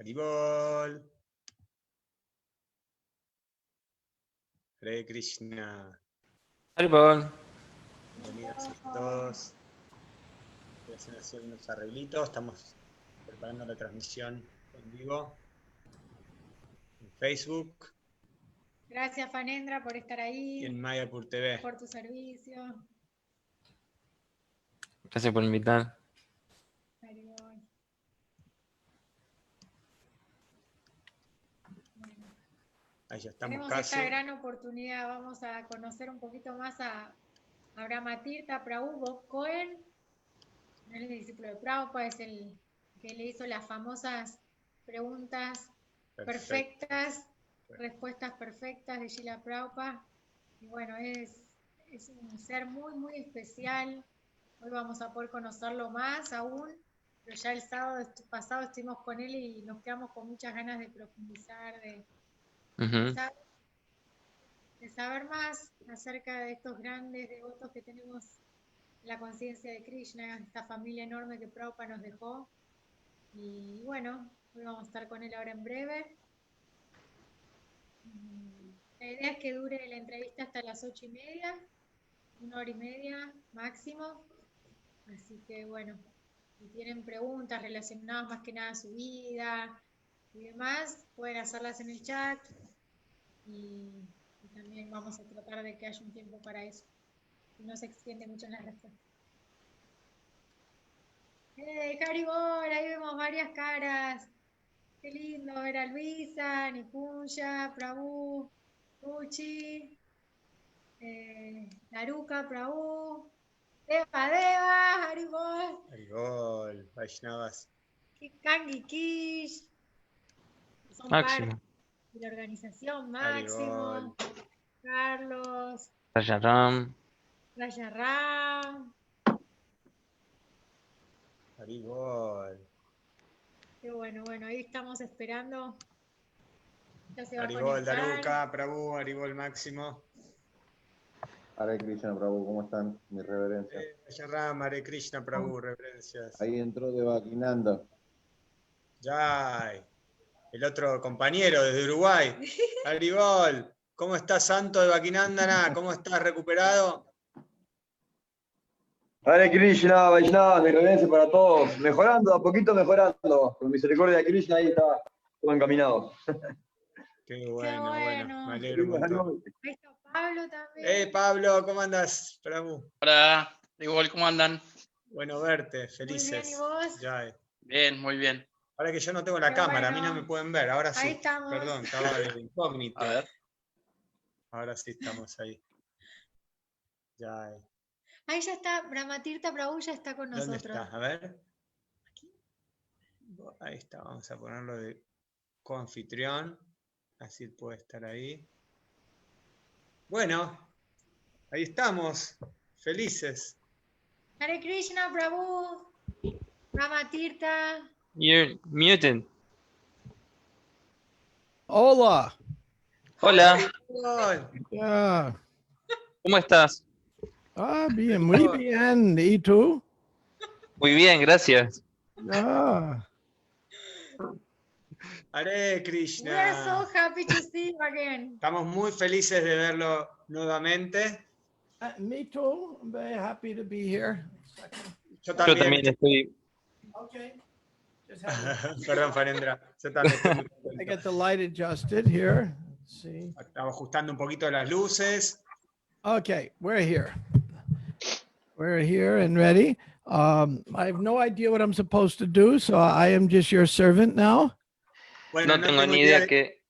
Haribol. Hare Krishna. Haribol. Bienvenidos a todos. Voy a hacer unos arreglitos. Estamos preparando la transmisión en vivo en Facebook. Gracias, Fanendra, por estar ahí. Y en Mayapur TV. Por tu servicio. Gracias por invitar. Ahí ya estamos. Tenemos casi. esta gran oportunidad. Vamos a conocer un poquito más a Brahma Tirtha Prabhu Cohen. Él es el discípulo de Prabhupada, es el que le hizo las famosas preguntas perfectas, respuestas perfectas de Srila Prabhupada. Y bueno, es un ser muy, muy especial. Hoy vamos a poder conocerlo más aún, pero ya el sábado pasado estuvimos con él y nos quedamos con muchas ganas de profundizar, de saber más acerca de estos grandes devotos que tenemos en la conciencia de Krishna, esta familia enorme que Prabhupada nos dejó. Y bueno, hoy vamos a estar con él ahora en breve. La idea es que dure la entrevista hasta las 8:30, 1h30 máximo. Así que bueno, si tienen preguntas relacionadas más que nada a su vida y demás, pueden hacerlas en el chat. Y también vamos a tratar de que haya un tiempo para eso. Y no se extiende mucho en las respuestas. Haribol, ahí vemos varias caras. Qué lindo ver a Luisa, Nipunya, Prabhu, Ruchi, Naruka, Prabhu, Deva, Haribol. Haribol, Vaishnavas. Kangi Kish. Son Máximo. parte de la organización. Máximo. Haribol. Carlos. Rajaram. Rajaram. Haribol. Qué bueno, ahí estamos esperando. Ya se va Haribol, a conectar. Daruka, Prabhu, Haribol Máximo. Hare Krishna, Prabhu, ¿cómo están? Mi reverencia. Ram, Hare Krishna, Prabhu, reverencias. Ahí entró de Vaquinanda. Jai. El otro compañero desde Uruguay. Haribol, ¿cómo estás, santo de Vaquinandana? ¿Cómo estás, recuperado? Hare Krishna, Vaishnava, mi reverencia para todos. Mejorando, a poquito mejorando. Con misericordia de Krishna ahí está todo encaminado. Qué bueno. Me alegro Sí, un montón. Ahí está Pablo también. Pablo, ¿cómo andas, Prabhu? Hola, igual, ¿cómo andan? Bueno verte, felices. Muy bien, ¿y vos? Jai. Bien, muy bien. Ahora que yo no tengo la cámara, a mí no me pueden ver, ahora sí. Ahí estamos. Perdón, estaba de incógnito. A ver. Ahora sí estamos ahí. Jai. Ahí ya está, Brahma Tirtha Prabhu ya está con nosotros. ¿Dónde está? A ver. Ahí está, vamos a ponerlo de coanfitrión. Así puede estar ahí. Bueno, ahí estamos. Felices. Hare Krishna Prabhu. Brahma Tirtha. You're muted. Hola. Hola. Yeah. ¿Cómo estás? Bien, muy bien. ¿Y tú? Muy bien, gracias. Hare Krishna. We are so happy to see you again. Estamos muy felices de verlo nuevamente. Me too. I'm very happy to be here. Yo Yo también. también estoy. Okay. Perdón, Farendra. Yo también estoy muy contento. I get the light adjusted here. Let's see. Estamos ajustando un poquito las luces. Okay, we're here. We're here and ready. I have no idea what I'm supposed to do, so I am just your servant now. Bueno, No tengo ni idea que.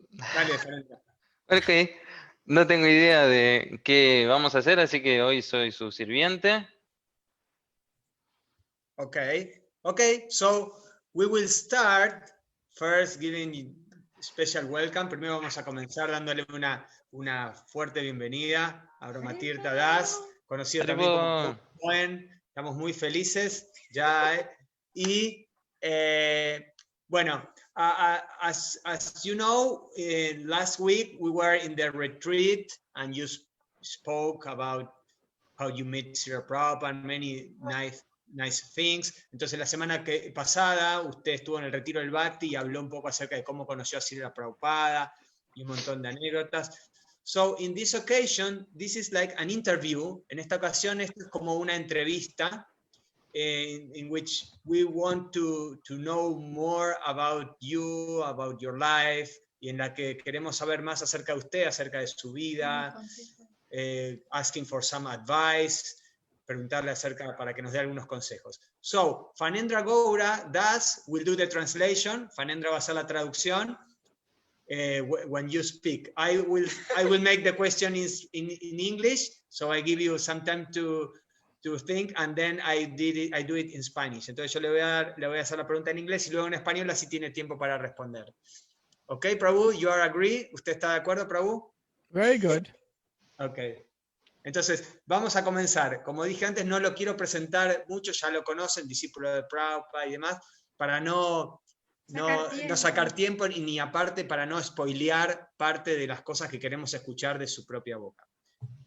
Dale, Farendra. Ok. No tengo idea de qué vamos a hacer, así que hoy soy su sirviente. Okay, so we will start first giving you special welcome. Primero vamos a comenzar dándole una fuerte bienvenida a Brahma Tirtha Das, conocido también como Cohen. Estamos muy felices ya. Y bueno, as you know, last week we were in the retreat and you spoke about how you met Srila Prabhupada and many nice things. Entonces la semana pasada usted estuvo en el retiro del Bhakti y habló un poco acerca de cómo conoció a Srila Prabhupada y un montón de anécdotas. So in this occasion, this is like an interview. En esta ocasión esto es como una entrevista in which we want to know more about you, about your life, y en la que queremos saber más acerca de usted, acerca de su vida, asking for some advice, preguntarle acerca para que nos dé algunos consejos. So, Phanendra Goura will do the translation. Phanendra va a hacer la traducción. When you speak, I will make the question in English, so I give you some time to think, and then I do it in Spanish. Entonces yo le voy a hacer la pregunta en inglés y luego en español, así tiene tiempo para responder. Ok, Prabhu, you are agree? ¿Usted está de acuerdo, Prabhu? Very good. Ok. Entonces, vamos a comenzar. Como dije antes, no lo quiero presentar mucho, ya lo conocen, discípulo de Prabhupada y demás, para no sacar tiempo ni aparte para no spoilear parte de las cosas que queremos escuchar de su propia boca.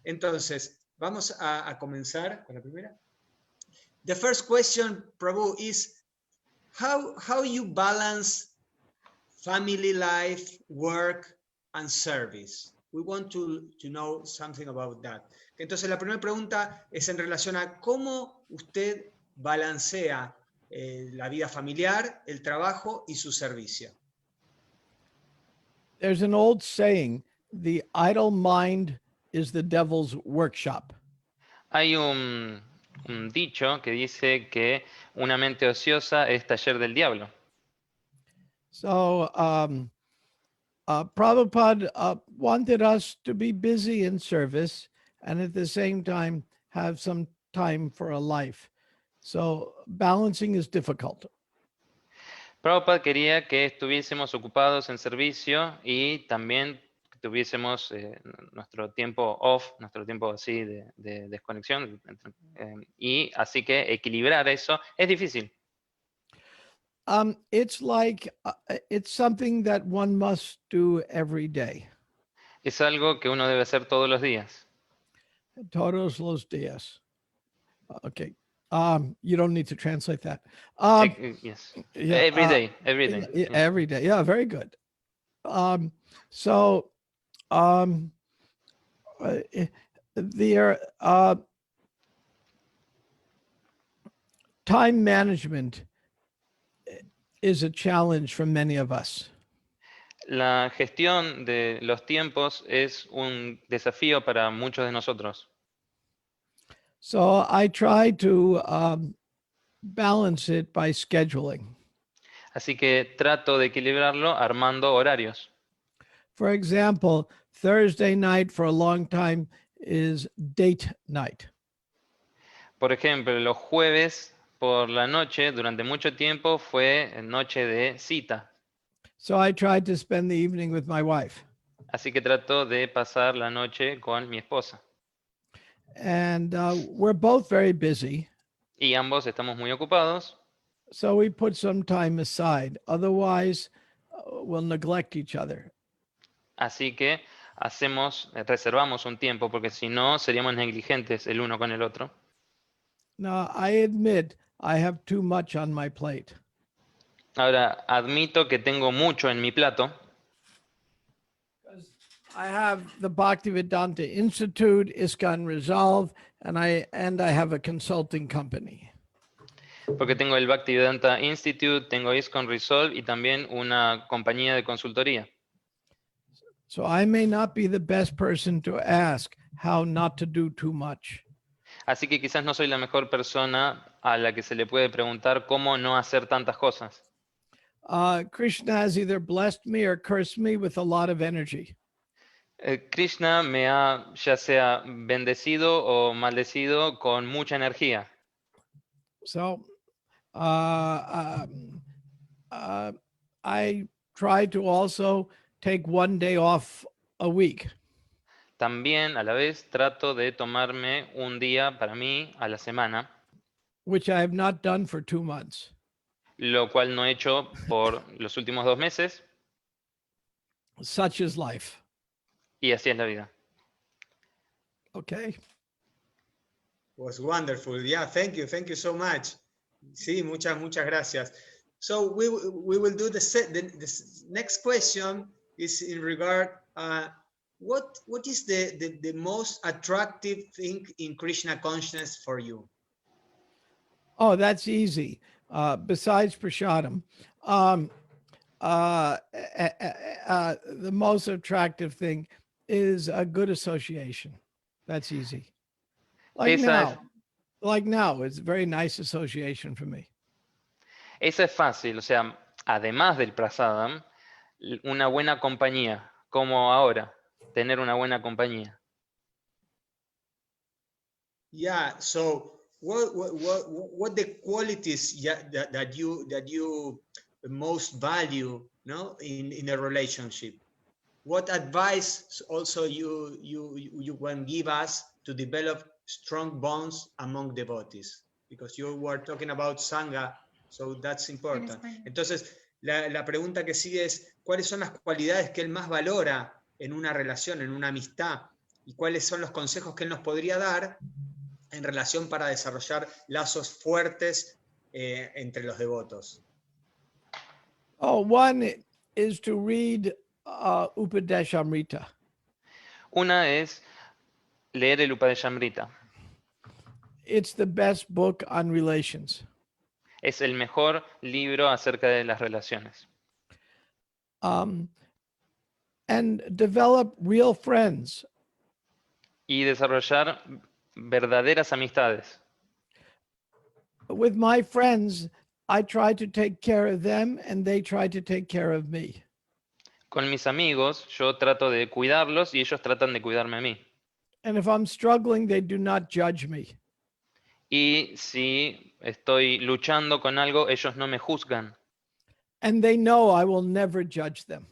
Entonces, vamos a comenzar con la primera. The first question, Prabhu, is how you balance family life, work, and service. We want to know something about that. Entonces, la primera pregunta es en relación a cómo usted balancea la vida familiar, el trabajo y su servicio. There's an old saying, the idle mind is the devil's workshop. Hay un dicho que dice que una mente ociosa es taller del diablo. So Prabhupada wanted us to be busy in service and at the same time have some time for a life. So balancing is difficult. Prabhupada quería que estuviésemos ocupados en servicio y también que tuviésemos nuestro tiempo off, nuestro tiempo así de desconexión. Y así que equilibrar eso es difícil. It's like, it's something that one must do every day. Es algo que uno debe hacer todos los días. Todos los días. Okay. You don't need to translate that. Yes. Yeah, Every day. Yeah, Yeah. every day. Yeah, very good. Time management is a challenge for many of us. La gestión de los tiempos es un desafío para muchos de nosotros. So I try to balance it by scheduling. Así que trato de equilibrarlo armando horarios. For example, Thursday night for a long time is date night. Por ejemplo, los jueves por la noche, durante mucho tiempo, fue noche de cita. So I tried to spend the evening with my wife. Así que trato de pasar la noche con mi esposa. And we're both very busy. Y ambos estamos muy ocupados. So we put some time aside. Otherwise, we'll neglect each other. Así que reservamos un tiempo, porque si no, seríamos negligentes el uno con el otro. Now, I admit I have too much on my plate. Ahora, admito que tengo mucho en mi plato. I have the Bhaktivedanta Institute, ISKCON Resolve, and I have a consulting company. Porque tengo el Bhaktivedanta Institute, tengo ISKCON Resolve y también una compañía de consultoría. So I may not be the best person to ask how not to do too much. Así que quizás no soy la mejor persona a la que se le puede preguntar cómo no hacer tantas cosas. Krishna has either blessed me or cursed me with a lot of energy. Krishna me ha ya sea bendecido o maldecido con mucha energía. So I try to also take one day off a week. También a la vez trato de tomarme un día para mí a la semana, which I have not done for 2 months. Lo cual no he hecho por los últimos 2 meses. Such is life. Y así es la vida. Okay. Was wonderful. Yeah, thank you so much. Sí, muchas gracias. So we will do the next question is in regard what is the most attractive thing in Krishna consciousness for you? Oh, that's easy. Besides prasadam, the most attractive thing is a good association. That's easy. Esa Like now, it's a very nice association for me. Esa es fácil, o sea, además del prasadam, una buena compañía, como ahora, tener una buena compañía. Yeah. So what the qualities that you most value, no, in a relationship? What advice also you can give us to develop strong bonds among devotees? Because you were talking about Sangha, so that's important. Entonces, la pregunta que sigue es, ¿cuáles son las cualidades que él más valora en una relación, en una amistad? ¿Y cuáles son los consejos que él nos podría dar en relación para desarrollar lazos fuertes entre los devotos? Oh, one is to read Upadeshamrita. Una es leer el Upadeshamrita. It's the best book on relations. Es el mejor libro acerca de las relaciones. And develop real friends. Y desarrollar verdaderas amistades. With my friends, I try to take care of them and they try to take care of me. Con mis amigos, yo trato de cuidarlos y ellos tratan de cuidarme a mí. And if I'm struggling, they do not judge me. Y si estoy luchando con algo, ellos no me juzgan. And they know I will never judge them.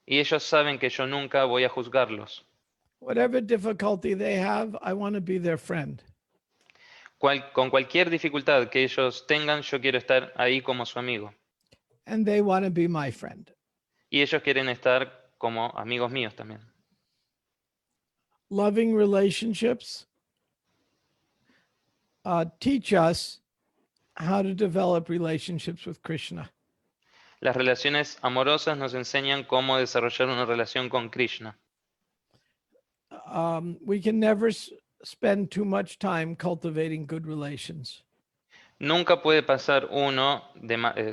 Y ellos saben que yo nunca voy a juzgarlos. Whatever difficulty they have, I want to be their friend. Con cualquier dificultad que ellos tengan, yo quiero estar ahí como su amigo. And they want to be my friend. Y ellos quieren estar como amigos míos también. Loving relationships teach us how to develop relationships with Krishna. Las relaciones amorosas nos enseñan cómo desarrollar una relación con Krishna. We can never spend too much time cultivating good relations. Nunca puede pasar uno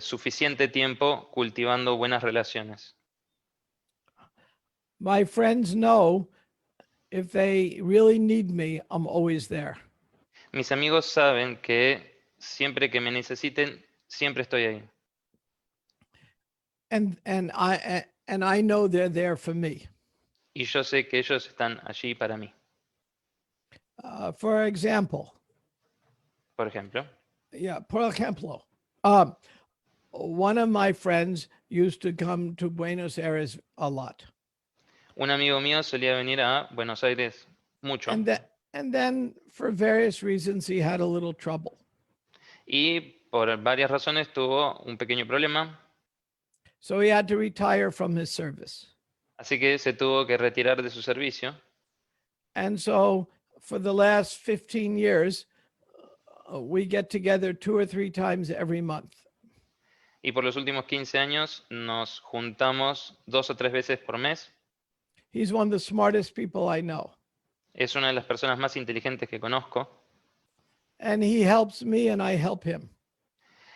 suficiente tiempo cultivando buenas relaciones. My friends know if they really need me, I'm always there. Mis amigos saben que siempre que me necesiten, siempre estoy ahí. And I know they're there for me. Y yo sé que ellos están allí para mí. For example, Por ejemplo, one of my friends used to come to Buenos Aires a lot. un amigo mío solía venir a Buenos Aires mucho. And then for various reasons, he had a little trouble. Y por varias razones tuvo un pequeño problema. So he had to retire from his service. Así que se tuvo que retirar de su servicio. And so for the last 15 years, we get together 2 or 3 times every month. Y por los últimos 15 años nos juntamos 2 o 3 veces por mes. He's one of the smartest people I know. Es una de las personas más inteligentes que conozco. And he helps me and I help him.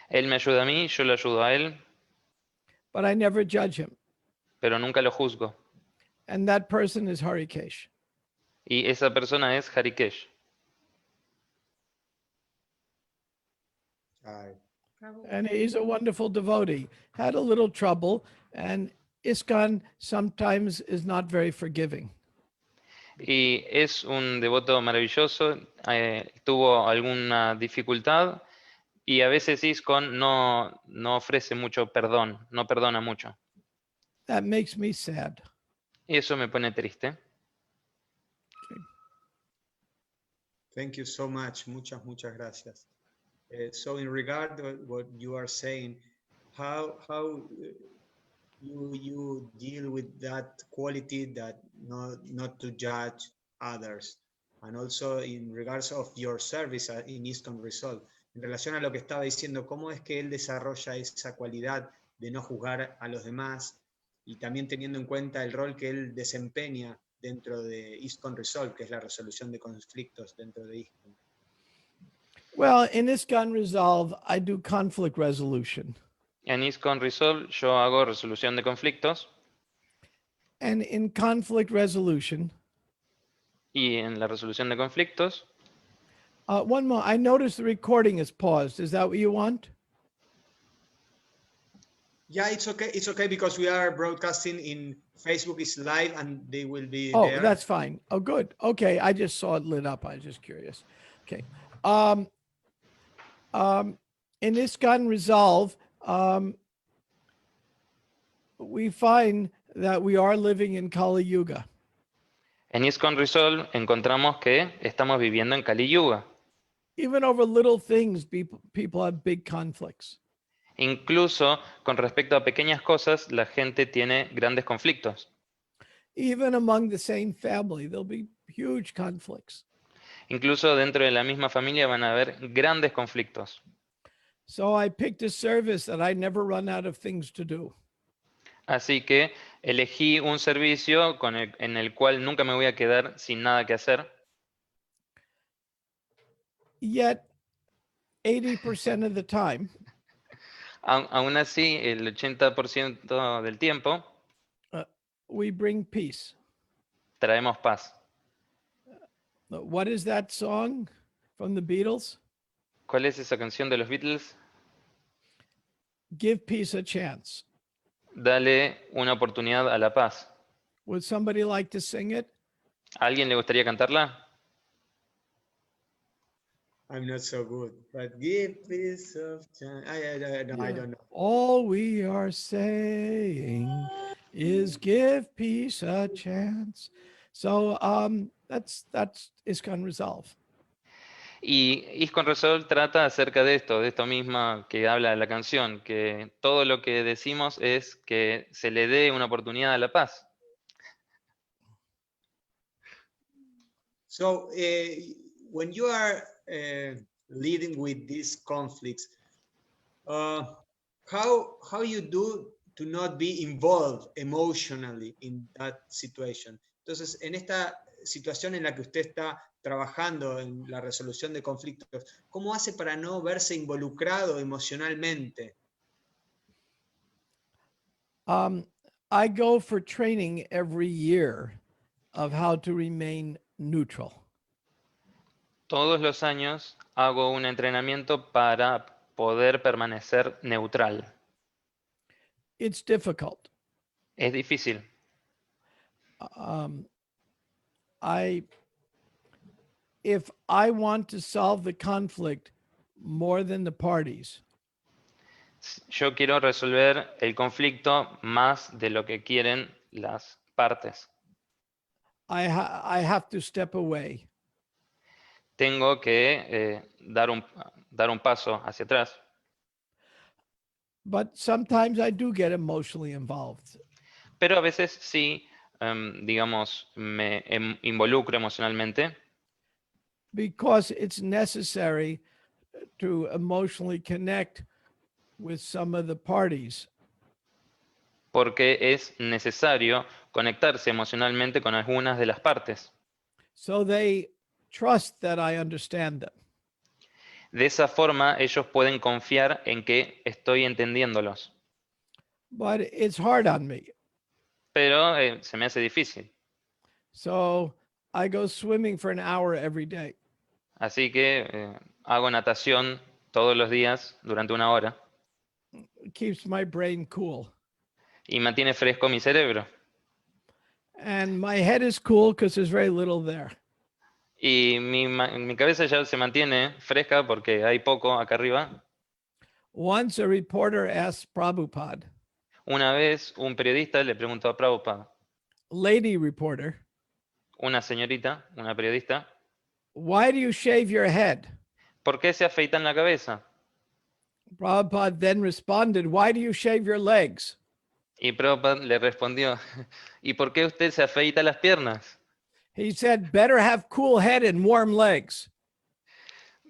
Él me ayuda a mí, yo lo ayudo a él. But I never judge him. Pero nunca lo juzgo. And that person is Harikesh. Y esa persona es Harikesh. And he's a wonderful devotee. Had a little trouble, and ISKCON sometimes is not very forgiving. Y es un devoto maravilloso. Tuvo alguna dificultad y a veces ISKCON no ofrece mucho perdón, no perdona mucho. That makes me sad. Y eso me pone triste. Thank you so much. Muchas gracias. So in regard to what you are saying, how you deal with that quality that not to judge others, and also in regards of your service in ISKCON Resolve. en relación a lo que estaba diciendo, cómo es que él desarrolla esa cualidad de no juzgar a los demás y también teniendo en cuenta el rol que él desempeña dentro de ISKCON Resolve, que es la resolución de conflictos dentro de ISKCON. Well, in ISKCON Resolve, I do conflict resolution. En ISKCON Resolve yo hago resolución de conflictos And in conflict resolution, y en la resolución de conflictos, one more, I noticed the recording is paused. Is that what you want? Yeah, it's okay because we are broadcasting in Facebook is live and they will be Oh, there. that's fine. Oh, good. Okay, I just saw it lit up. I was just curious. Okay. In ISKCON Resolve, we find that we are living in Kali Yuga. en ISKCON Resolve encontramos que estamos viviendo en Kali Yuga. Even over little things, people have big conflicts. Incluso con respecto a pequeñas cosas, la gente tiene grandes conflictos. Even among the same family, there'll be huge conflicts. Incluso dentro de la misma familia van a haber grandes conflictos. So I picked a service that I never run out of things to do. Así que elegí un servicio en el cual nunca me voy a quedar sin nada que hacer. Yet, 80% of the time, Aún así, el 80% del tiempo we bring peace. traemos paz. What is that song from the Beatles? ¿Cuál es esa canción de los Beatles? Give peace a chance. Dale una oportunidad a la paz. Would somebody like to sing it? ¿A alguien le gustaría cantarla? I'm not so good, but give peace of time. I don't know. All we are saying is give peace a chance. So that's ISKCON Resolve. Y ISKCON Resolve trata acerca de esto mismo que habla la canción, que todo lo que decimos es que se le dé una oportunidad a la paz. So when you are leading with these conflicts, how you do to not be involved emotionally in that situation? Entonces, en esta situación en la que usted está trabajando en la resolución de conflictos, ¿cómo hace para no verse involucrado emocionalmente? I go for training every year of how to remain neutral. Todos los años hago un entrenamiento para poder permanecer neutral. It's difficult. Es difícil. If I want to solve the conflict more than the parties, Yo quiero resolver el conflicto más de lo que quieren las partes. I have to step away. Tengo que dar un paso hacia atrás. But sometimes I do get emotionally involved. Pero a veces sí, digamos, me involucro emocionalmente. Because it's necessary to emotionally connect with some of the parties. Porque es necesario conectarse emocionalmente con algunas de las partes. So they trust that I understand them. De esa forma ellos pueden confiar en que estoy entendiéndolos. But it's hard on me. Pero se me hace difícil. So I go swimming for an hour every day. Así que hago natación todos los días durante 1 hora. It keeps my brain cool. Y mantiene fresco mi cerebro. And my head is cool because there's very little there. Y mi cabeza ya se mantiene fresca porque hay poco acá arriba. Once a reporter asked Prabhupada, Una vez un periodista le preguntó a Prabhupada, lady reporter, una señorita, una periodista, why do you shave your head? ¿por qué se afeitan la cabeza? Prabhupada then responded, why do you shave your legs? Y Prabhupada le respondió, ¿y por qué usted se afeita las piernas? He said, better have cool head and warm legs.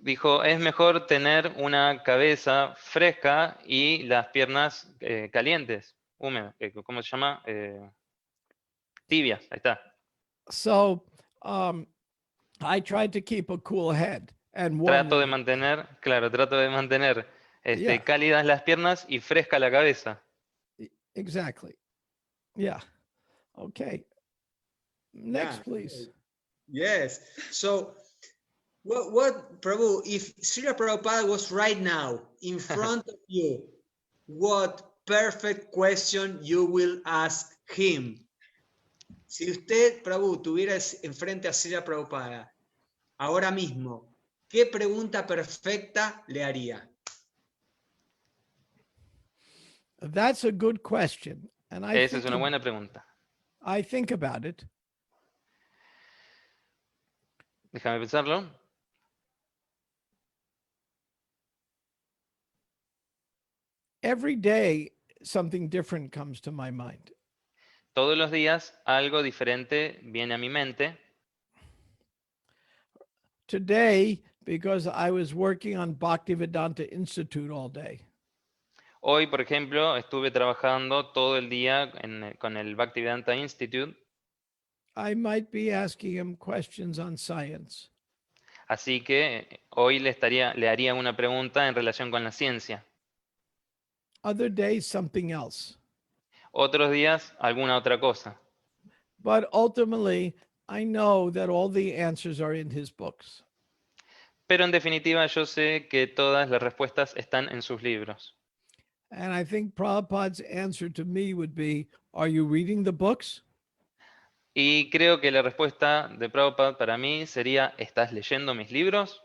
Dijo, es mejor tener una cabeza fresca y las piernas calientes, húmedas, ¿cómo se llama? Tibias, ahí está. So I tried to keep a cool head and warm Trato the de knees. mantener, claro, trato de mantener Yeah. cálidas las piernas y fresca la cabeza. Exactly. Yeah. Okay. Next, Yeah. please. Yes. So, what, Prabhu, if Srila Prabhupada was right now in front of you, what perfect question you will ask him? Si usted, Prabhu, tuviera enfrente a Srila Prabhupada ahora mismo, ¿qué pregunta perfecta le haría? That's a good question. And Esa es una buena pregunta. I think about it. Déjame pensarlo. Every day, something different comes to my mind. Todos los días algo diferente viene a mi mente. Today, because I was working on Bhaktivedanta Institute all day, Hoy, por ejemplo, estuve trabajando todo el día con el Bhaktivedanta Institute, I might be asking him questions on science. así que hoy le haría una pregunta en relación con la ciencia. Other days, something else. Otros días, alguna otra cosa. But ultimately, I know that all the answers are in his books. Pero en definitiva, yo sé que todas las respuestas están en sus libros. And I think Prabhupada's answer to me would be, are you reading the books? Y creo que la respuesta de Prabhupada para mí sería, ¿estás leyendo mis libros?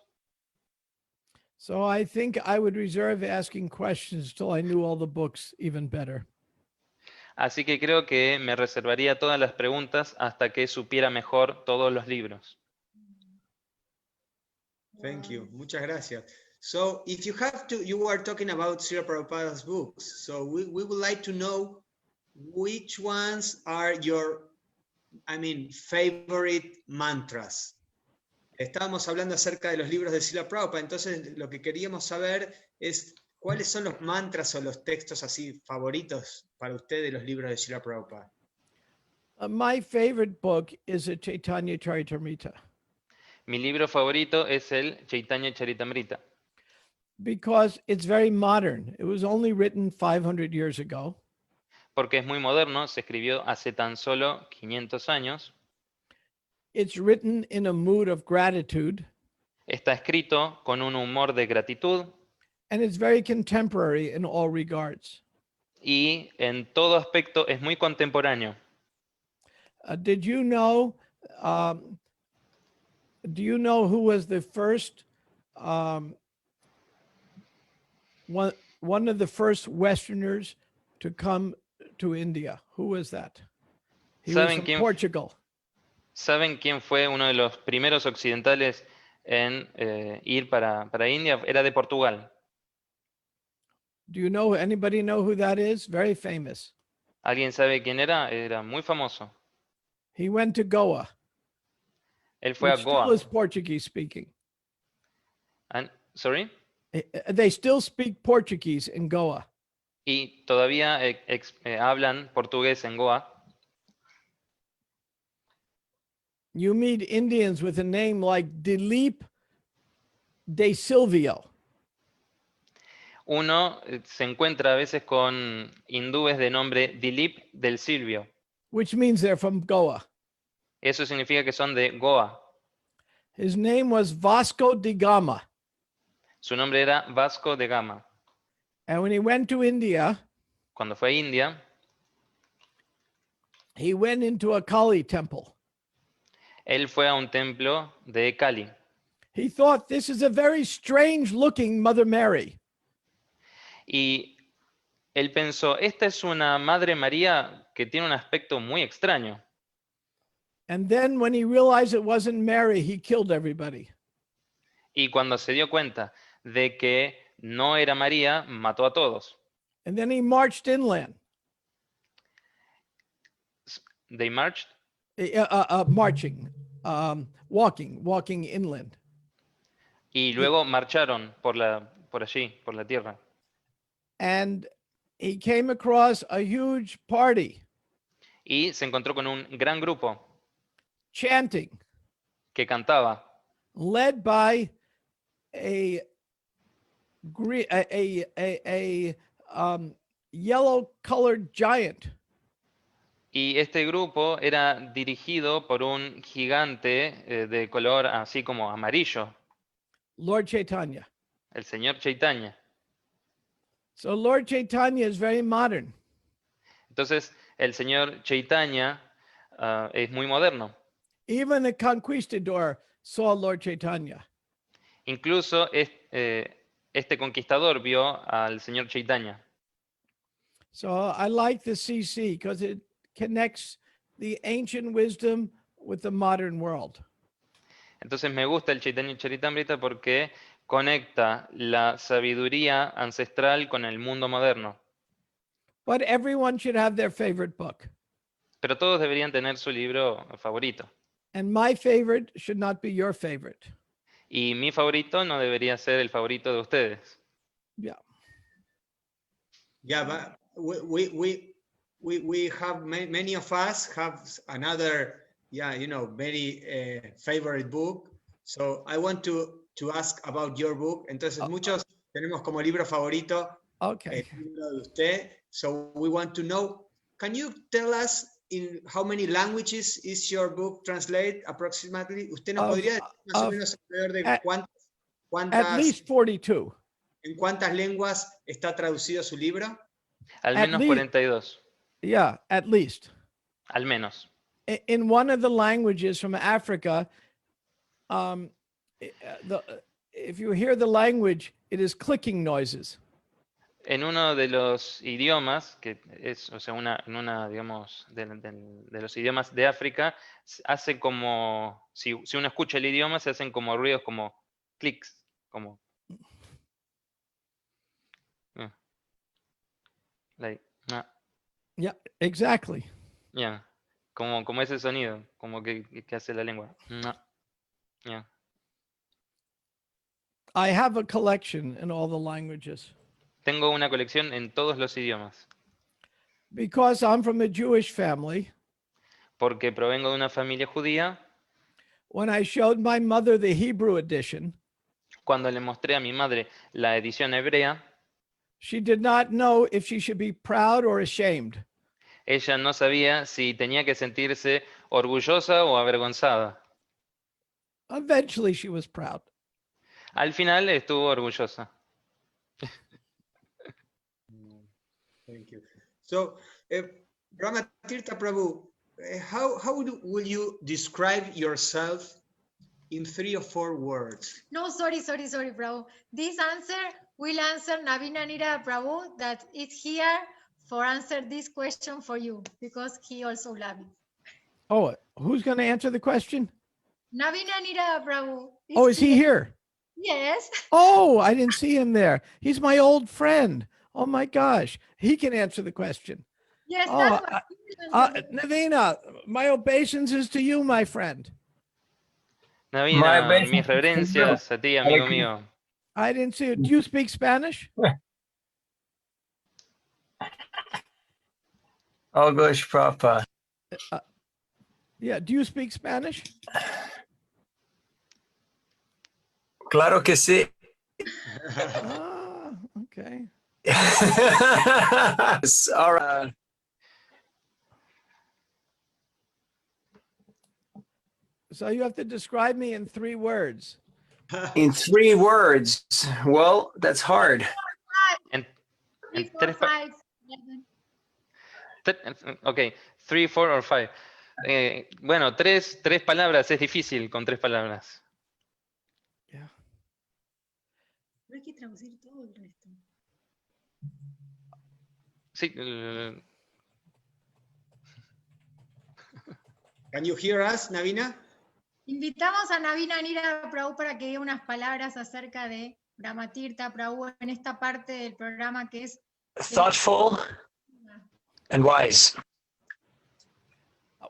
So I think I would reserve asking questions till I knew all the books even better. Así que creo que me reservaría todas las preguntas hasta que supiera mejor todos los libros. Thank you. Muchas gracias. So, if you have to, you were talking about Srila Prabhupada's books. So, we would like to know which ones are your, favorite mantras. Estábamos hablando acerca de los libros de Srila Prabhupada, entonces lo que queríamos saber es cuáles son los mantras o los textos así favoritos para usted de los libros de Srila Prabhupada. My favorite book is a Chaitanya Charitamrita Mi libro favorito es el Chaitanya Charitamrita, because it's very modern. It was only written 500 years ago. porque es muy moderno, se escribió hace tan solo 500 años, It's written in a mood of gratitude, está escrito con un humor de gratitud and it's very contemporary in all regards. y en todo aspecto es muy contemporáneo. Did you know? Do you know who was the first one of the first Westerners to come to India? Who was that? He was from Portugal. ¿Saben quién fue uno de los primeros occidentales en ir para India? Era de Portugal. Do you know? Anybody know who that is? Very famous. ¿Alguien sabe quién era? Era muy famoso. He went to Goa. Él fue a Still Goa. is Portuguese speaking. Sorry? They still speak Portuguese in Goa. Y todavía hablan portugués en Goa. You meet Indians with a name like Dilip de Silvio. Uno se encuentra a veces con hindúes de nombre Dilip del Silvio. Which means they're from Goa. Eso significa que son de Goa. His name was Vasco da Gama. Su nombre era Vasco de Gama. And when he went to India, Cuando fue a India, he went into a Kali temple. él fue a un templo de Cali. He thought, this is a very strange looking Mother Mary. Y él pensó, esta es una Madre María que tiene un aspecto muy extraño. And then when he realized it wasn't Mary, he killed everybody. Y cuando se dio cuenta de que no era María, mató a todos. And then he marched inland. They marched. Marching, walking inland. Y luego marcharon por allí, por la tierra. And he came across a huge party Y se encontró con un gran grupo chanting, que cantaba, led by a gre- a yellow colored giant. y este grupo era dirigido por un gigante de color así como amarillo, Lord Chaitanya. el señor Chaitanya. So Lord Chaitanya is very modern. Entonces, el señor Chaitanya es muy moderno. Even a conquistador saw Lord Chaitanya. Incluso este conquistador vio al señor Chaitanya. So I like the CC because it connects the ancient wisdom with the modern world. Entonces me gusta el Chaitanya Charitamrita porque conecta la sabiduría ancestral con el mundo moderno. But everyone should have their favorite book. Pero todos deberían tener su libro favorito. And my favorite should not be your favorite. Y mi favorito no debería ser el favorito de ustedes. Yeah. Yeah, but we have many of us have another, very favorite book. So I want to ask about your book. Entonces muchos tenemos como libro favorito Okay. el libro de usted. So we want to know, can you tell us in how many languages is your book translated approximately? ¿Usted nos podría decir más o menos alrededor de At least 42. en cuántas lenguas está traducido su libro? Al At menos least- 42. Yeah, at least. Al menos. In one of the languages from Africa, if you hear the language, it is clicking noises. En uno de los idiomas, que es, o sea, en una, digamos, de los idiomas de África, hace como, si uno escucha el idioma, se hacen como ruidos como clics, como... Like, Yeah, exactly. yeah, como ese sonido, como que hace la lengua. Yeah. I have a collection in all the languages. Tengo una colección en todos los idiomas, Because I'm from a Jewish family, porque provengo de una familia judía. when I showed my mother the Hebrew edition, Cuando le mostré a mi madre la edición hebrea, she did not know if she should be proud or ashamed. ella no sabía si tenía que sentirse orgullosa o avergonzada. Eventually, she was proud. Al final estuvo orgullosa. Thank you. So, Brahma Tirtha Prabhu, how will you describe yourself in 3 or 4 words? No, sorry, Prabhu. This answer will answer Navina Nira Prabhu that is here for answer this question for you because he also loves it. Oh, who's going to answer the question? Navina Nira Prabhu. Oh, is he here? Yes. Oh, I didn't see him there. He's my old friend. Oh my gosh. He can answer the question. Yes, Oh, that's what he will answer. Navina, my obeisance to you, my friend. Navina, mis reverencias a ti, amigo mío. I didn't see it. Do you speak Spanish? Oh, gosh, Papa. Yeah. Do you speak Spanish? Claro que sí. Ah, okay. All right. So you have to describe me in 3 words. In 3 words. Well, that's hard. En 3, 4, tres 5, 7. Ok, 3, 4 or 5. Bueno, tres palabras, es difícil con 3 palabras. Yeah. Pero hay que traducir todo el resto. Sí, Can you hear us, Navina? Invitamos a Navina Nira Prabhu para que diga unas palabras acerca de Brahma Tirtha Prabhu en esta parte del programa que es Thoughtful and wise.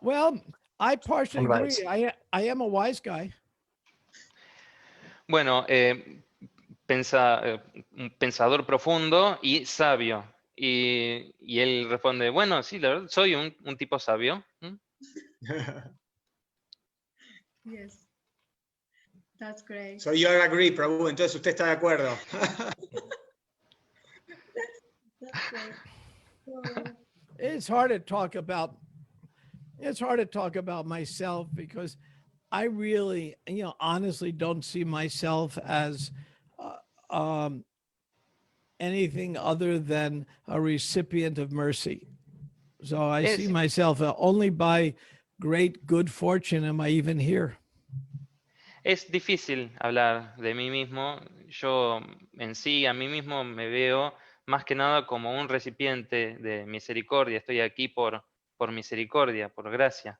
Well, I partially Wise. agree. I am a wise guy. Bueno, un pensador profundo y sabio. Y él responde, bueno, sí, la verdad, soy un tipo sabio. ¿Mm? Yes. That's great. So you agree, Prabhu, entonces usted está de acuerdo. That's great. So, It's hard to talk about. It's hard to talk about myself because I really, honestly don't see myself as anything other than a recipient of mercy. So I see Es, myself only by great good fortune am I even here. es difícil hablar de mí mismo. Yo en sí, a mí mismo me veo más que nada como un recipiente de misericordia. Estoy aquí por misericordia, por gracia.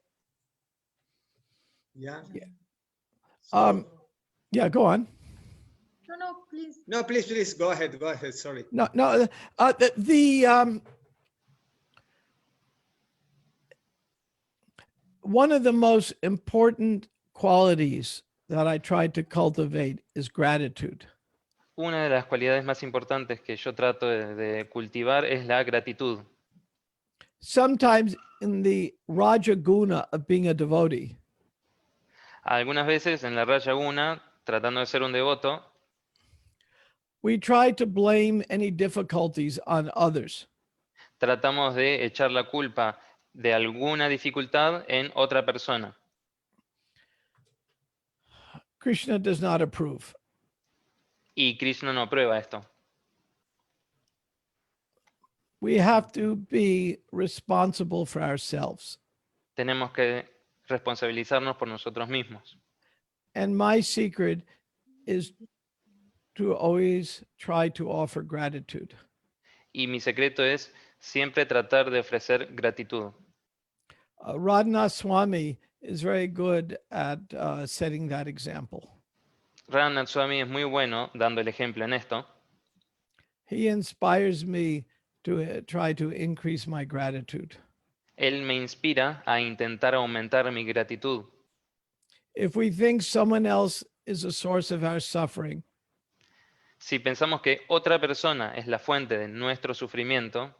Yeah. Um, yeah, go on. no, please. No, please, go ahead, sorry. No, one of the most important qualities that I try to cultivate is gratitude. Una de las cualidades más importantes que yo trato de cultivar es la gratitud. Sometimes in the Rajaguna of being a devotee, Algunas veces en la Raya Guna, tratando de ser un devoto, we try to blame any difficulties on others. tratamos de echar la culpa de alguna dificultad en otra persona. Krishna does not approve. Y Krishna no aprueba esto. We have to be responsible for ourselves. Tenemos que responsabilizarnos por nosotros mismos. And my secret is to always try to offer gratitude. Y mi secreto es siempre tratar de ofrecer gratitud. Radhanath Swami is very good at setting that example. Ramnath Swami es muy bueno dando el ejemplo en esto. He inspires me to try to increase my gratitude. Él me inspira a intentar aumentar mi gratitud. If we think someone else is a source of our suffering, Si pensamos que otra persona es la fuente de nuestro sufrimiento,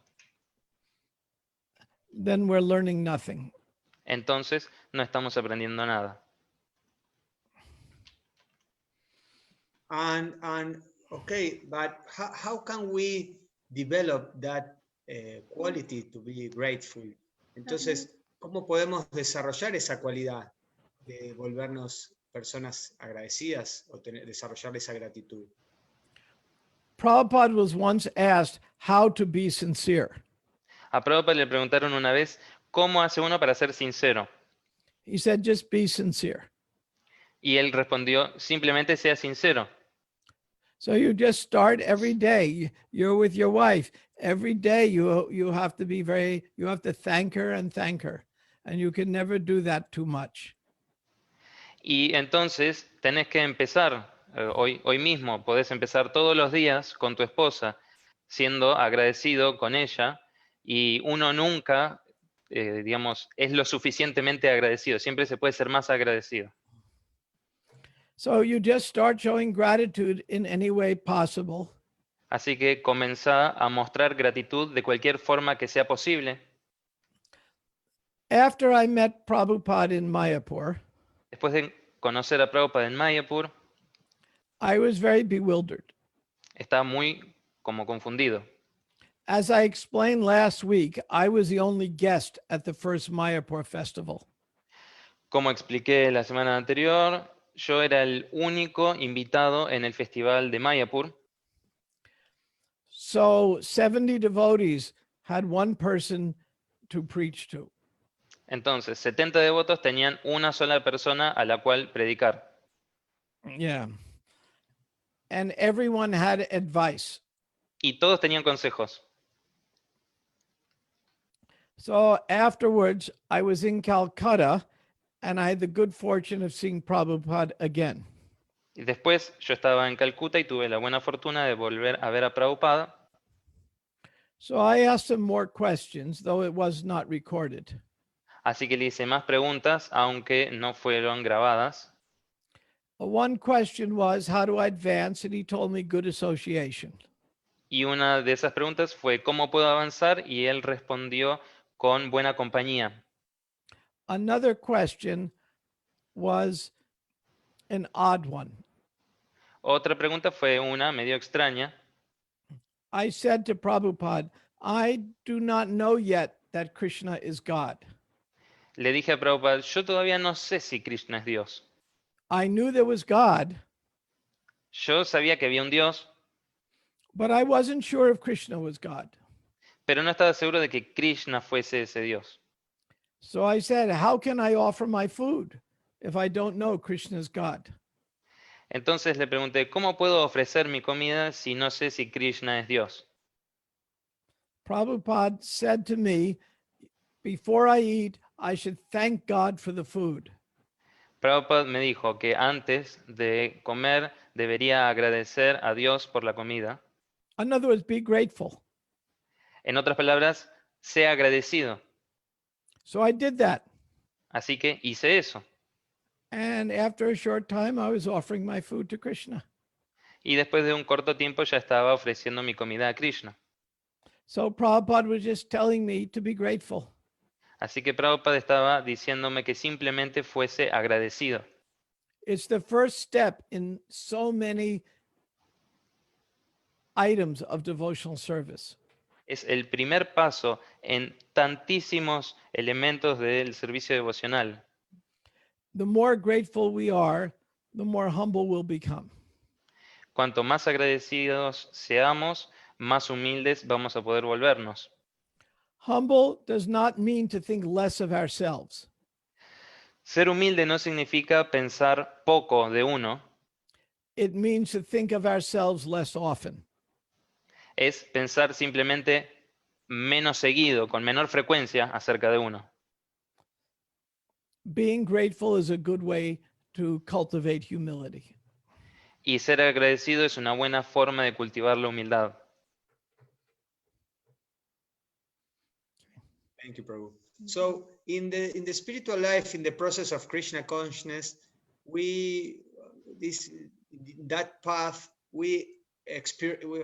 then we're learning nothing. entonces no estamos aprendiendo nada. And okay, but how can we develop that quality to be grateful? Entonces, ¿cómo podemos desarrollar esa cualidad de volvernos personas agradecidas o desarrollar esa gratitud? Prabhupada was once asked how to be sincere. A Prabhupada le preguntaron una vez, ¿cómo hace uno para ser sincero? He said, just be sincere. Y él respondió, simplemente sea sincero. So you just start every day. You're with your wife. Every day you have to be you have to thank her. And you can never do that too much. Y entonces tenés que empezar, hoy mismo, podés empezar todos los días con tu esposa, siendo agradecido con ella, y uno nunca, digamos, es lo suficientemente agradecido, siempre se puede ser más agradecido. So you just start showing gratitude in any way possible. Así que comenzá a mostrar gratitud de cualquier forma que sea posible. After I met Prabhupada in Mayapur, Después de conocer a Prabhupada en Mayapur, I was very bewildered. estaba muy como confundido. As I explained last week, I was the only guest at the first Mayapur festival. Como expliqué la semana anterior, yo era el único invitado en el festival de Mayapur. So 70 devotees had one person to preach to. Entonces, 70 devotos tenían una sola persona a la cual predicar. Yeah. And everyone had advice. Y todos tenían consejos. So afterwards, I was in Calcutta and I had the good fortune of seeing Prabhupada again. Y después yo estaba en Calcuta y tuve la buena fortuna de volver a ver a Prabhupada. So I asked him more questions, though it was not recorded. Así que le hice más preguntas, aunque no fueron grabadas. One question was, how do I advance? And he told me good association. Y una de esas preguntas fue, ¿cómo puedo avanzar? Y él respondió con buena compañía. Another question was an odd one. Otra pregunta fue una medio extraña. I said to Prabhupada, I do not know yet that Krishna is God. Le dije a Prabhupada, yo todavía no sé si Krishna es Dios. I knew there was God, Yo sabía que había un Dios, but I wasn't sure if Krishna was God. pero no estaba seguro de que Krishna fuese ese Dios. So I said, how can I offer my food if I don't know Krishna is God? Entonces le pregunté, ¿cómo puedo ofrecer mi comida si no sé si Krishna es Dios? Prabhupada said to me, before I eat, I should thank God for the food. Prabhupada me dijo que antes de comer debería agradecer a Dios por la comida. In other words, be grateful. En otras palabras, sea agradecido. So I did that. Así que hice eso. And after a short time, I was offering my food to Krishna. Y después de un corto tiempo ya estaba ofreciendo mi comida a Krishna. So Prabhupada was just telling me to be grateful. Así que Prabhupada estaba diciéndome que simplemente fuese agradecido. It's the first step in so many items of devotional service. Es el primer paso en tantísimos elementos del servicio devocional. The more grateful we are, the more humble we'll become. Cuanto más agradecidos seamos, más humildes vamos a poder volvernos. Humble does not mean to think less of ourselves. Ser humilde no significa pensar poco de uno, It means to think of ourselves less often. es pensar simplemente menos seguido, con menor frecuencia acerca de uno. Being grateful is a good way to cultivate humility. Y ser agradecido es una buena forma de cultivar la humildad. Thank you, Prabhu. So in the spiritual life, in the process of Krishna consciousness, that path we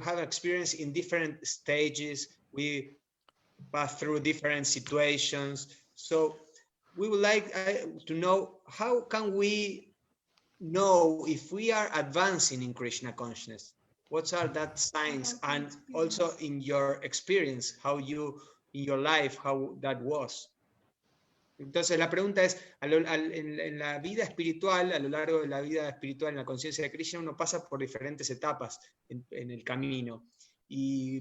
have experience in different stages. We pass through different situations. So we would like to know, how can we know if we are advancing in Krishna consciousness? What are that signs? And also in your experience, how you in your life, how that was. Entonces la pregunta es, en la vida espiritual, a lo largo de la vida espiritual, en la conciencia de Krishna, uno pasa por diferentes etapas en el camino y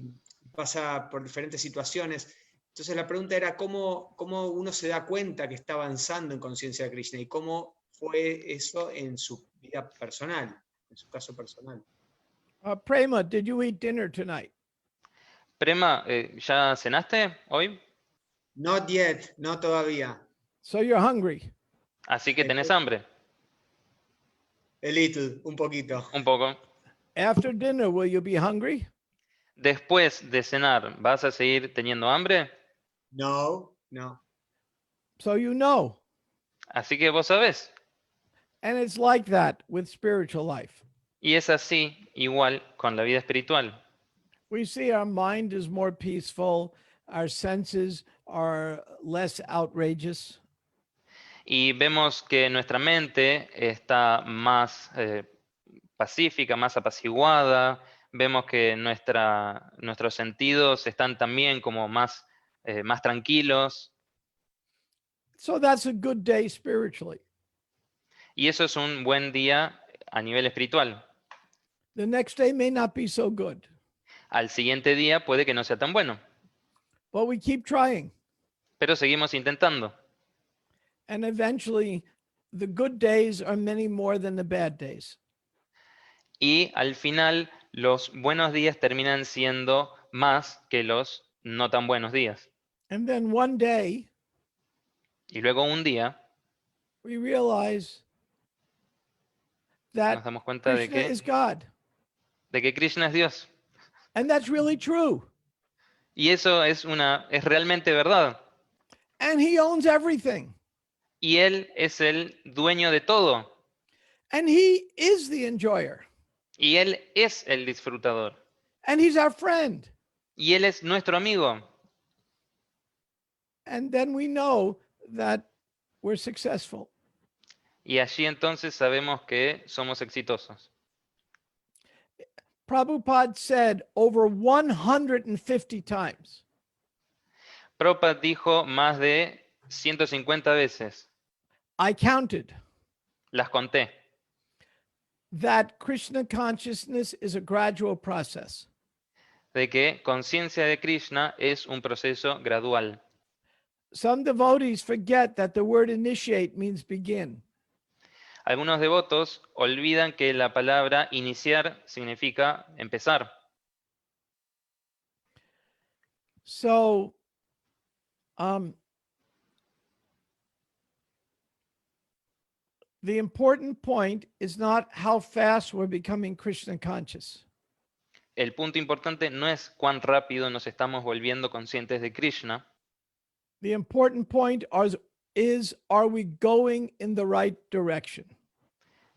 pasa por diferentes situaciones. Entonces la pregunta era cómo uno se da cuenta que está avanzando en conciencia de Krishna y cómo fue eso en su vida personal, en su caso personal. Prema, did you eat dinner tonight? Prema, ¿ya cenaste hoy? Not yet, no todavía. So you're hungry. Así que tenés hambre. A little, un poquito. Un poco. After dinner, will you be hungry? Después de cenar, ¿vas a seguir teniendo hambre? No, no. So you know. Así que vos sabés. And it's like that with spiritual life. Y es así, igual, con la vida espiritual. We see our mind is more peaceful, our senses are less outrageous. Y vemos que nuestra mente está más pacífica, más apaciguada. Vemos que nuestros sentidos están también como más tranquilos. So that's a good day spiritually. Y eso es un buen día a nivel espiritual. The next day may not be so good, Al siguiente día puede que no sea tan bueno, but we keep trying. pero seguimos intentando. And eventually, the good days are many more than the bad days. Y al final, los buenos días terminan siendo más que los no tan buenos días. And then one day, Y luego un día we realize nos that damos cuenta Krishna is God. de que Krishna es Dios. And that's really true. Y eso es realmente verdad. And he owns everything. Y Él es el dueño de todo. And he is the enjoyer. Y Él es el disfrutador. And he's our friend. Y Él es nuestro amigo. And then we know that we're successful. Y allí entonces sabemos que somos exitosos. Prabhupada said over 150 times Prabhupada dijo más de 150 veces, I counted las conté, that Krishna consciousness is a gradual process. de que conciencia de Krishna es un proceso gradual. Some devotees forget that the word initiate means begin. Algunos devotos olvidan que la palabra iniciar significa empezar. So, the important point is not how fast we're becoming Krishna conscious. El punto importante no es cuán rápido nos estamos volviendo conscientes de Krishna. The important point is are we going in the right direction?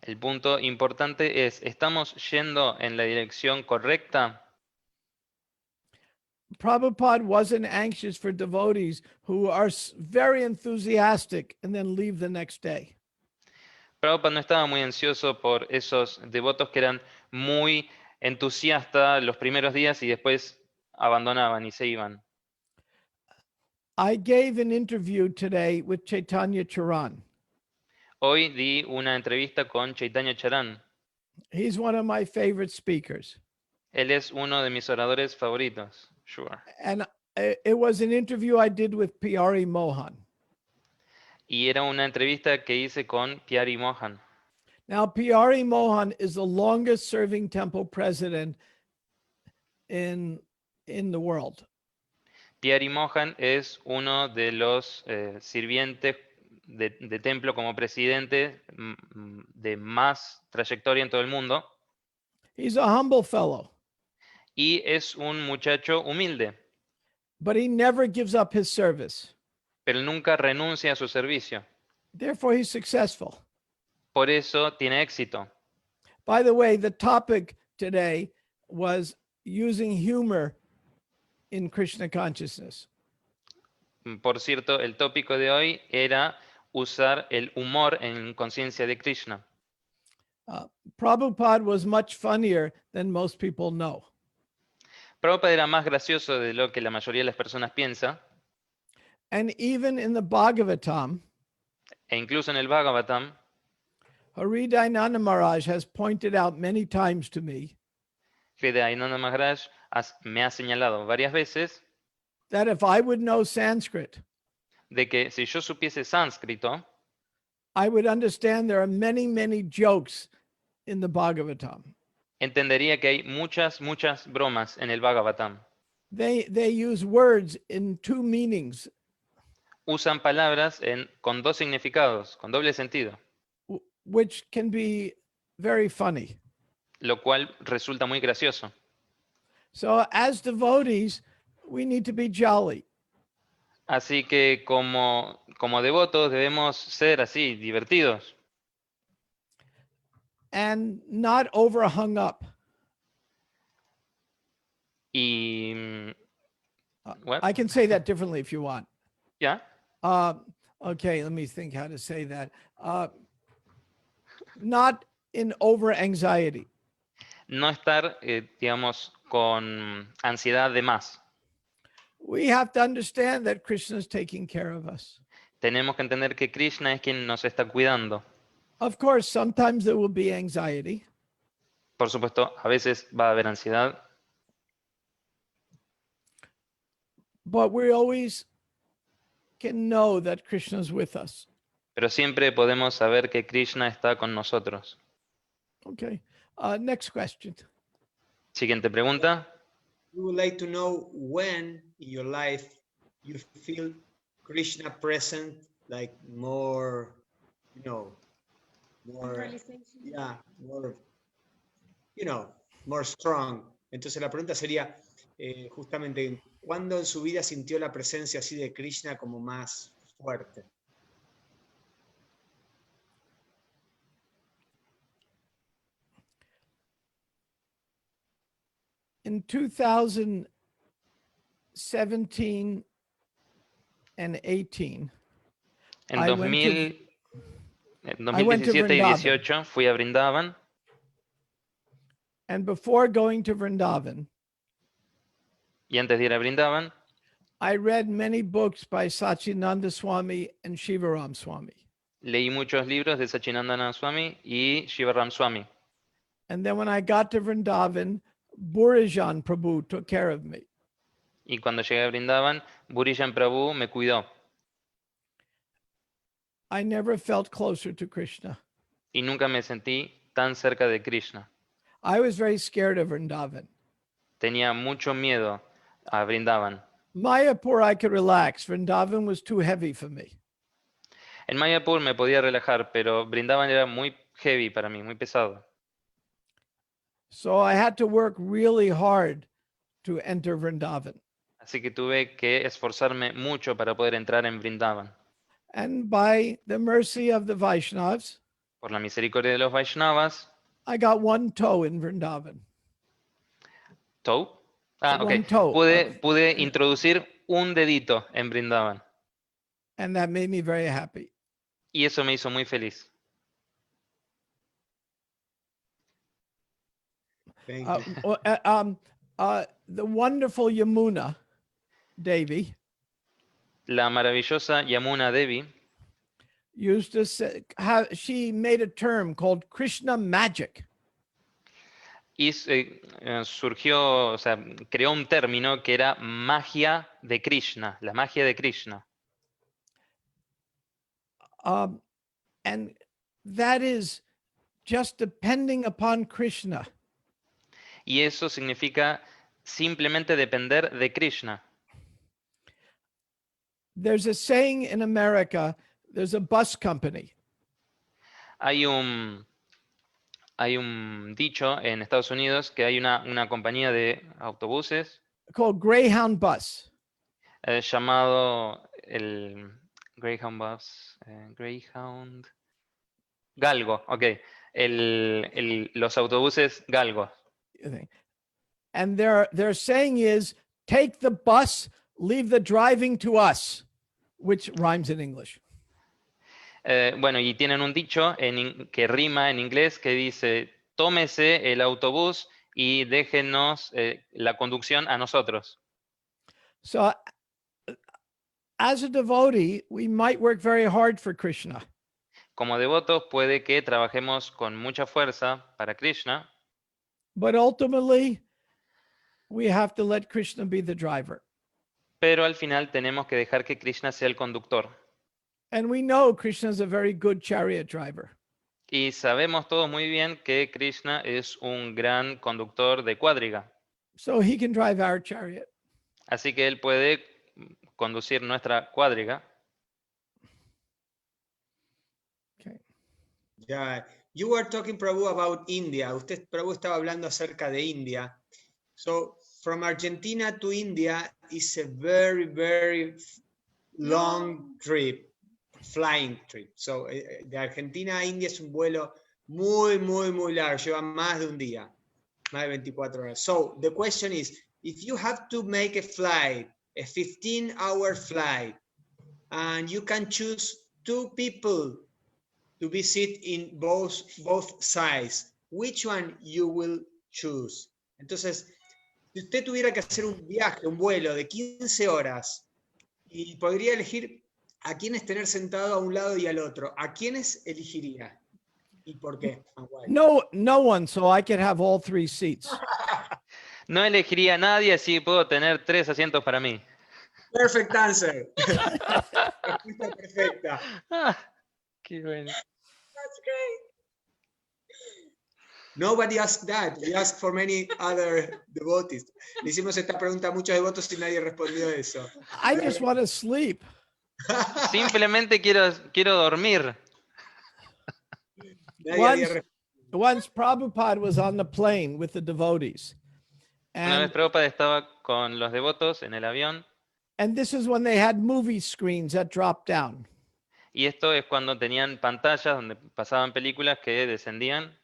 El punto importante es, ¿estamos yendo en la dirección correcta? Prabhupada wasn't anxious for devotees who are very enthusiastic and then leave the next day. Prabhupada no estaba muy ansioso por esos devotos que eran muy entusiastas los primeros días y después abandonaban y se iban. I gave an interview today with Chaitanya Charan. Hoy di una entrevista con Chaitanya Charan. He's one of my favorite speakers. Él es uno de mis oradores favoritos. Sure. And it was an interview I did with Pyari Mohan. Y era una entrevista que hice con Pyari Mohan. Now, Pyari Mohan is the longest serving temple president in the world. Pyari Mohan es uno de los sirvientes de templo como presidente de más trayectoria en todo el mundo. He's a humble fellow. Y es un muchacho humilde. But he never gives up his service. Pero nunca renuncia a su servicio. Therefore, he's successful. Por eso tiene éxito. By the way, the topic today was using humor in Krishna consciousness. Por cierto, el tópico de hoy era usar el humor en conciencia de Krishna. Prabhupada was much funnier than most people know. Prabhupada era más gracioso de lo que la mayoría de las personas piensa. And even in the Bhagavatam, E incluso en el Bhagavatam, Haridayananda Maharaj has pointed out many times to me Hridayananda Maharaj me ha señalado varias veces that if I would know Sanskrit, de que si yo supiese sánscrito, I would understand there are many, many jokes in the Bhagavatam. entendería que hay muchas bromas en el Bhagavatam. They use words in two meanings, Usan palabras con dos significados, con doble sentido, which can be very funny. lo cual resulta muy gracioso. So as devotees, we need to be jolly. Así que como devotos debemos ser así, divertidos. And not over hung up. Y what? I can say that differently if you want. ¿Ya? Okay, let me think how to say that. Not in over anxiety. No estar, digamos, con ansiedad de más. We have to understand that Krishna is taking care of us. Tenemos que entender que Krishna es quien nos está cuidando. Of course, sometimes there will be anxiety, Por supuesto, a veces va a haber ansiedad, but we always can know that Krishna is with us. pero siempre podemos saber que Krishna está con nosotros. Okay, next question. Siguiente pregunta. We would like to know when in your life you feel Krishna present, like more, more, Centralization. yeah, more, more strong. Entonces la pregunta sería justamente, ¿cuándo en su vida sintió la presencia así de Krishna como más fuerte? in 2017 and 18, En I went to 2000, en I went to 2017 y Vrindavan. 18 fui a Brindavan and before going to Vrindavan, y antes de ir a Brindavan I read many books by Sachinanda Swami and Shivaram Swami. leí muchos libros de Sachinandana Swami y Shivaram Swami. And then when I got to Vrindavan, Burijan Prabhu took care of me. Y cuando llegué a Brindavan, Burijan Prabhu me cuidó I never felt closer to Krishna. y nunca me sentí tan cerca de Krishna. I was very scared of Vrindavan. Tenía mucho miedo a Brindavan. Mayapur, I could relax. Vrindavan was too heavy for me. En Mayapur me podía relajar, pero Brindavan era muy heavy para mí, muy pesado. So I had to work really hard to enter Vrindavan. Así que tuve que esforzarme mucho para poder entrar en Brindavan. And by the mercy of the Vaishnavas, Por la misericordia de los Vaishnavas, I got one toe in Vrindavan. toe. Ok. One toe. Pude introducir un dedito en Brindavan. And that made me very happy. Y eso me hizo muy feliz. Thank you. The wonderful Yamuna Devi La maravillosa Yamuna Devi used to say, she made a term called Krishna magic. surgió, o sea, creó un término que era magia de Krishna, la magia de Krishna. And that is just depending upon Krishna. Y eso significa simplemente depender de Krishna. There's a saying in America, there's a bus company. Hay un dicho en Estados Unidos que hay una compañía de autobuses Called Greyhound Bus. Llamado el Greyhound Bus, Greyhound Galgo, ok, los autobuses Galgo. And their saying is, take the bus, leave the driving to us, which rhymes in English. Bueno, y tienen un dicho que rima en inglés que dice, tómese el autobús y déjenos la conducción a nosotros. So as a devotee, we might work very hard for Krishna. Como devotos puede que trabajemos con mucha fuerza para Krishna, but ultimately we have to let Krishna be the driver. Pero al final tenemos que dejar que Krishna sea el conductor. And we know Krishna is a very good chariot driver. Y sabemos todos muy bien que Krishna es un gran conductor de cuadriga. So he can drive our chariot. Así que él puede conducir nuestra cuadriga. Okay. Yeah. You were talking, Prabhu, about India. Usted, Prabhu, estaba hablando acerca de India. So, from Argentina to India is a very, very long trip, flying trip. So, de Argentina a India es un vuelo muy, muy, muy largo. Lleva más de un día, más de 24 horas. So, the question is, if you have to make a flight, a 15-hour flight, and you can choose two people to visit in both sides, which one you will choose? Entonces, si usted tuviera que hacer un viaje, un vuelo de 15 horas, y podría elegir a quiénes tener sentado a un lado y al otro, ¿a quiénes elegiría? ¿Y por qué? No one, so I could have all three seats. No elegiría a nadie, así puedo tener 3 asientos para mí. Perfect answer. Respuesta perfecta. Qué bueno. That's great. Nobody asked that. We asked for many other devotees. Le hicimos esta pregunta a muchos devotos y nadie respondió eso. I just want to sleep. Simplemente quiero dormir. Once Prabhupada was on the plane with the devotees. Una vez Prabhupada estaba con los devotos en el avión. And this is when they had movie screens that dropped down. Y esto es cuando tenían pantallas donde pasaban películas que descendían.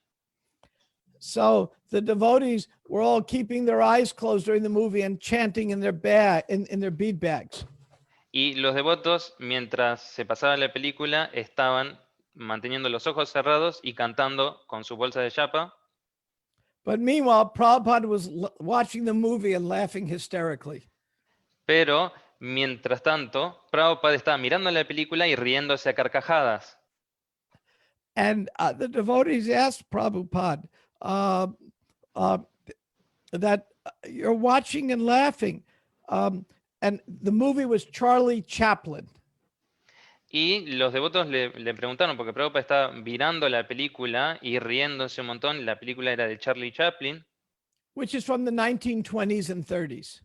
So the devotees were all keeping their eyes closed during the movie and chanting in their bag in their bead bags. Y los devotos, mientras se pasaba la película, estaban manteniendo los ojos cerrados y cantando con su bolsa de chapa. But meanwhile, Prabhupada was watching the movie and laughing hysterically. Pero, mientras tanto, Prabhupada estaba mirando la película y riéndose a carcajadas. And the devotees asked Prabhupada that you're watching and laughing. And the movie was Charlie Chaplin. Y los devotos le preguntaron, porque Prabhupada estaba mirando la película y riéndose un montón. La película era de Charlie Chaplin, Which is from the 1920s and 30s.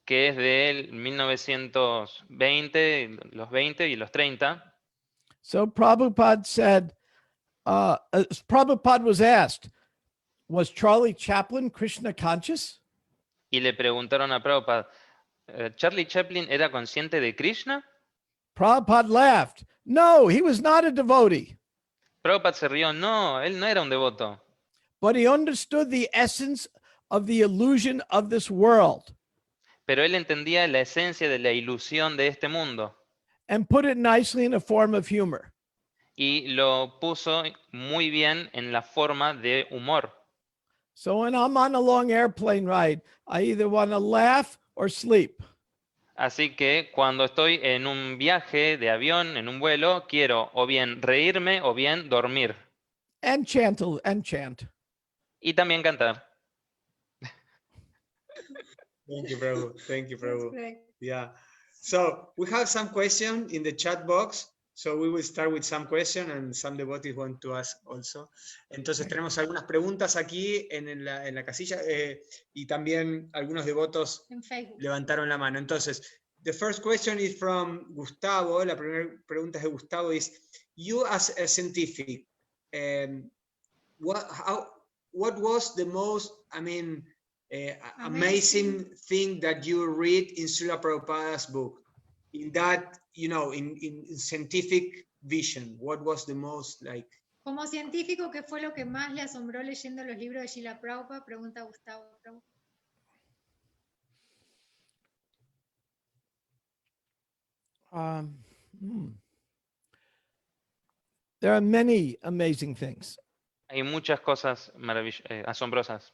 que es del 1920, los 20 y los 30. So Prabhupada said, Prabhupada was asked, was Charlie Chaplin Krishna conscious? Y le preguntaron a Prabhupada, ¿Charlie Chaplin era consciente de Krishna? Prabhupada laughed. No, he was not a devotee, Prabhupada se rió, no, él no era un devoto, but he understood the essence of the illusion of this world pero él entendía la esencia de la ilusión de este mundo and put it nicely in a form of humor. y lo puso muy bien en la forma de humor. So when I'm on a long airplane ride, I either want to laugh or sleep. Así que cuando estoy en un viaje de avión, en un vuelo, quiero o bien reírme o bien dormir. And chant. Y también cantar. Thank you, Prabhu. Thank you, That's Prabhu. great. Yeah. So we have some question in the chat box. So we will start with some question and some devotees want to ask also. Entonces tenemos algunas preguntas aquí en la casilla y también algunos devotos En Facebook. levantaron la mano. Entonces, the first question is from Gustavo. La primera pregunta es de Gustavo. Is, you as a scientific, what was the most, amazing thing that you read in Srila Prabhupada's book? In that, in scientific vision, what was the most like? Como científico, ¿qué fue lo que más le asombró leyendo los libros de Srila Prabhupada? Pregunta Gustavo. There are many amazing things. Hay muchas cosas asombrosas.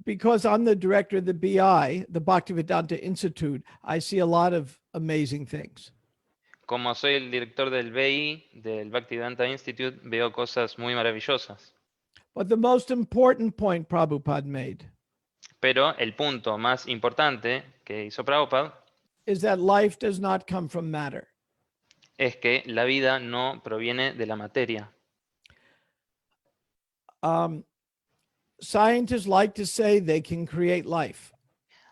Because I'm the director of the BI, the Bhaktivedanta Institute, I see a lot of amazing things. Como soy el director del BI, del Bhaktivedanta Institute, veo cosas muy maravillosas. But the most important point Prabhupada made Pero el punto más importante que hizo Prabhupada is that life does not come from matter. es que la vida no proviene de la materia. Scientists like to say they can create life.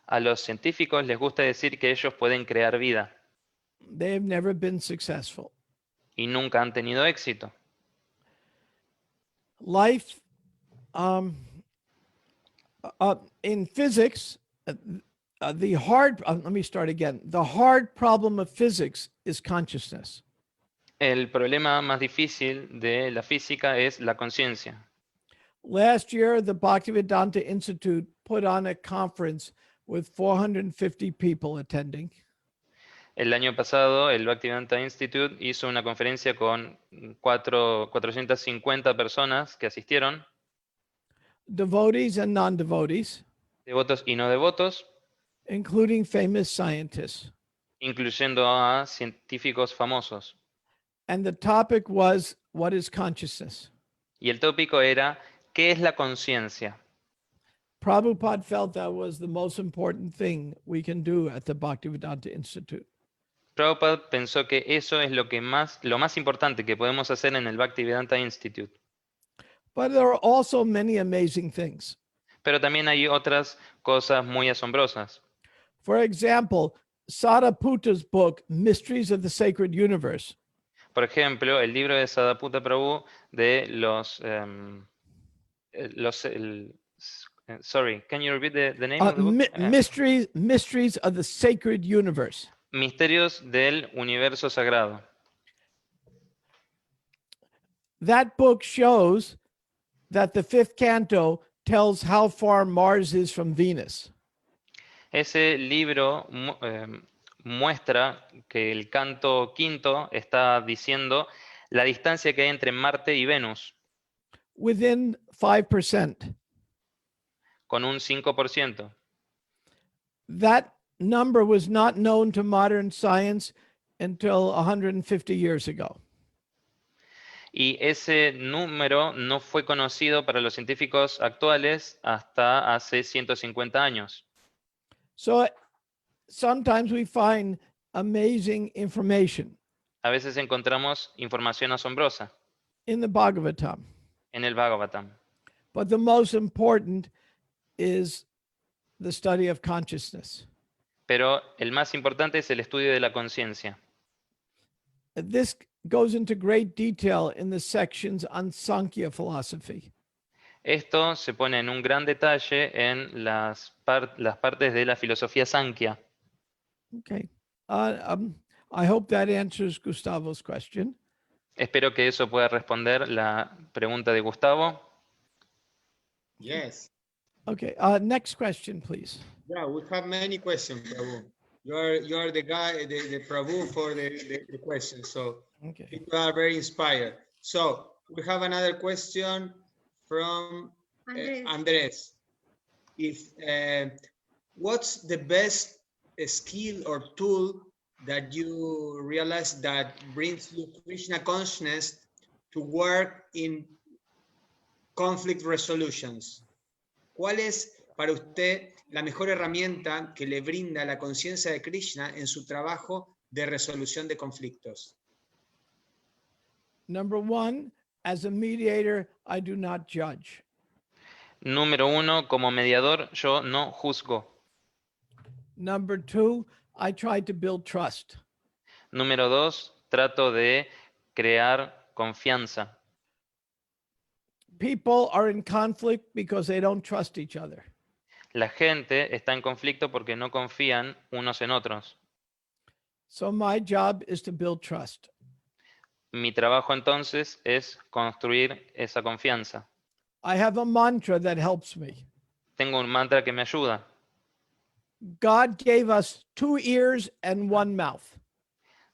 A los científicos les gusta decir que ellos pueden crear vida They have never been successful. y nunca han tenido éxito. Life, in physics, the hard problem of physics is consciousness. El problema más difícil de la física es la conciencia. Last year, the Bhaktivedanta Institute put on a conference with 450 people attending. El año pasado, el Bhaktivedanta Institute hizo una conferencia con 450 personas que asistieron, Devotees and non-devotees, devotos y no devotos, including famous scientists. incluyendo a científicos famosos. And the topic was, what is consciousness? Y el tópico era, ¿qué es la conciencia? Prabhupada felt that was the most important thing we can do at the Bhaktivedanta Institute. Prabhupada pensó que eso es lo más importante que podemos hacer en el Bhaktivedanta Institute. But there are also many amazing things. Pero también hay otras cosas muy asombrosas. For example, Sadaputa's book, Mysteries of the Sacred Universe, Por ejemplo, el libro de Sadaputa Prabhu de sorry, can you repeat the name of the book? Mysteries of the Sacred Universe. Misterios del Universo Sagrado. That book shows that the fifth canto tells how far Mars is from Venus. Ese libro muestra que el canto quinto está diciendo la distancia que hay entre Marte y Venus, Within 5%. con un 5%. That number was not known to modern science until 150 years ago. Y ese número no fue conocido para los científicos actuales hasta hace 150 años. So sometimes we find amazing information A veces encontramos información asombrosa in the Bhagavatam, en el Bhagavatam, but the most important is the study of consciousness. pero el más importante es el estudio de la conciencia. This goes into great detail in the sections on Sankhya philosophy. Esto se pone en un gran detalle en las partes de la filosofía Sankhya. Okay. I hope that answers Gustavo's question. Espero que eso pueda responder la pregunta de Gustavo. Yes. Okay. Next question, please. Yeah, we have many questions, Prabhu. You are the guy, the Prabhu for the questions. So Okay. people are very inspired. So we have another question from Andrés. Andres. What's the best skill or tool that you realize that brings you Krishna consciousness to work in conflict resolutions? ¿Cuál es para usted la mejor herramienta que le brinda la conciencia de Krishna en su trabajo de resolución de conflictos? Number one, as a mediator, I do not judge. Número 1, como mediador, yo no juzgo. Number two, I try to build trust. Número 2, trato de crear confianza. People are in conflict because they don't trust each other. La gente está en conflicto porque no confían unos en otros. So my job is to build trust. Mi trabajo entonces es construir esa confianza. I have a mantra that helps me. Tengo un mantra que me ayuda. God gave us 2 ears and 1 mouth.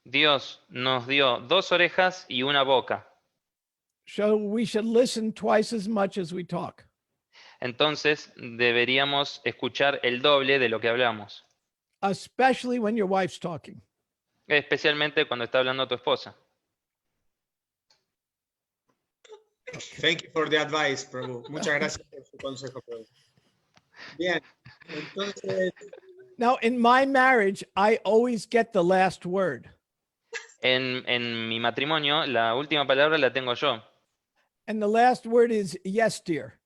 Dios nos dio 2 orejas y una boca. So we should listen twice as much as we talk. Entonces deberíamos escuchar el doble de lo que hablamos, Especially when your wife's talking. especialmente cuando está hablando tu esposa. Thank you for the advice, Prabhu. Muchas gracias por su consejo, Prabhu. Bien, entonces, Now, in my marriage, I always get the last word. En mi matrimonio, la última palabra la tengo yo. And the last word is yes, dear.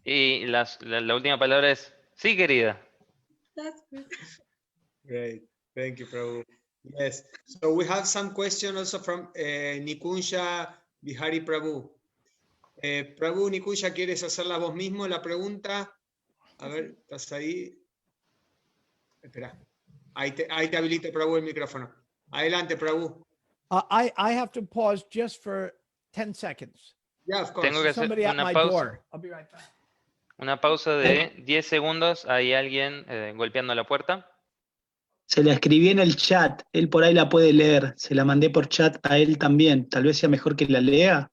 Y la última palabra es, sí, querida. That's good. great. Thank you, Prabhu. Yes. So we have some questions also from Nikunja Bihari Prabhu. Prabhu, Nikunja, ¿quieres hacerla vos mismo la pregunta? A ver, ¿estás ahí? Espera. Ahí te habilito, Prabhu, el micrófono. Adelante, Prabhu. I have to pause just for 10 seconds. Yeah, of course. Tengo que hacer Somebody at una my pausa. door. I'll be right back. Una pausa de 10 segundos. Hay alguien golpeando la puerta. Se la escribí en el chat, él por ahí la puede leer, se la mandé por chat a él también, tal vez sea mejor que la lea,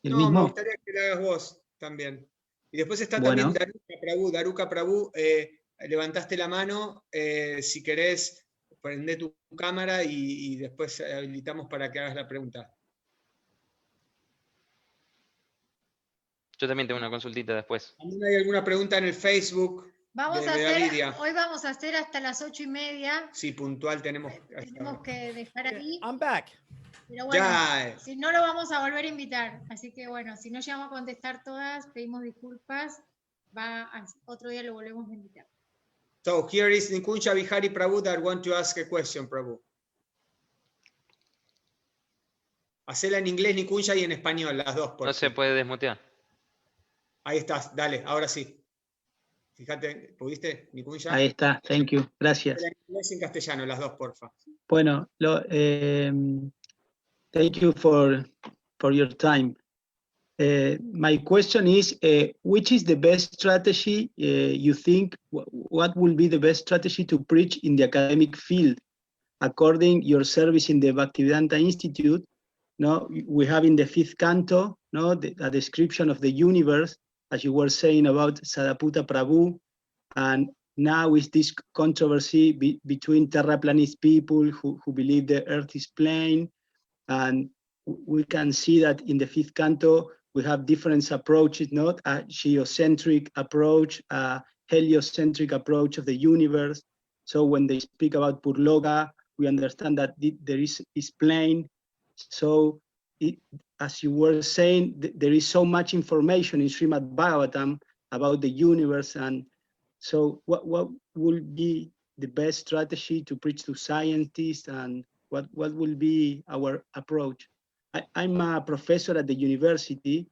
el No, me mismo. gustaría que la hagas vos también. Y después está Bueno. también Daruka Prabhu, levantaste la mano, si querés, prende tu cámara y después habilitamos para que hagas la pregunta. Yo también tengo una consultita después. ¿También hay alguna pregunta en el Facebook? Vamos de a hacer, Lidia? hoy vamos a hacer hasta las 8:30. Sí, puntual tenemos. Tenemos que dejar aquí. I'm back. Pero bueno, Ya. si no lo vamos a volver a invitar. Así que bueno, si no llegamos a contestar todas, pedimos disculpas. Otro día lo volvemos a invitar. So here is Nikunja Bihari Prabhu that want to ask a question, Prabhu. Hacela en inglés, Nikunja, y en español, las dos. Por No se favor. puede desmutear. Ahí estás, dale, ahora sí. Fíjate, ¿pudiste, Nikunja? Ahí está, thank you, gracias. En inglés y en castellano, las dos, porfa. Bueno, thank you for your time. My question is, which is the best strategy you think, what will be the best strategy to preach in the academic field? According your service in the Bhaktivedanta Institute, no, we have in the 5th canto, no, a description of the universe, as you were saying about Sadaputa Prabhu, and now is this controversy between terraplanist people who believe the earth is plane, and we can see that in the 5th canto, we have different approaches, not a geocentric approach, a heliocentric approach of the universe. So when they speak about Purloka, we understand that there is plane. So as you were saying, there is so much information in Srimad Bhagavatam about the universe, and so what will be the best strategy to preach to scientists, and what will be our approach? I'm a professor at the university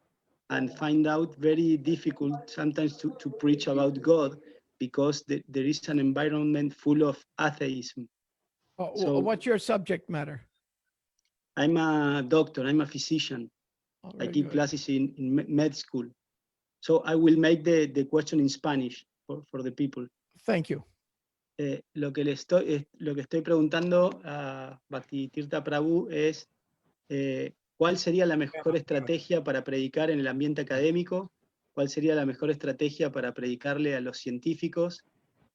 and find out very difficult sometimes to preach about God because there is an environment full of atheism. So What's your subject matter? I'm a doctor, I'm a physician. Oh, I very give good. classes in med school. So I will make the question in Spanish for the people. Thank you. Lo que estoy preguntando a Bhakti Tirtha Prabhu es ¿cuál sería la mejor estrategia para predicar en el ambiente académico? ¿Cuál sería la mejor estrategia para predicarle a los científicos?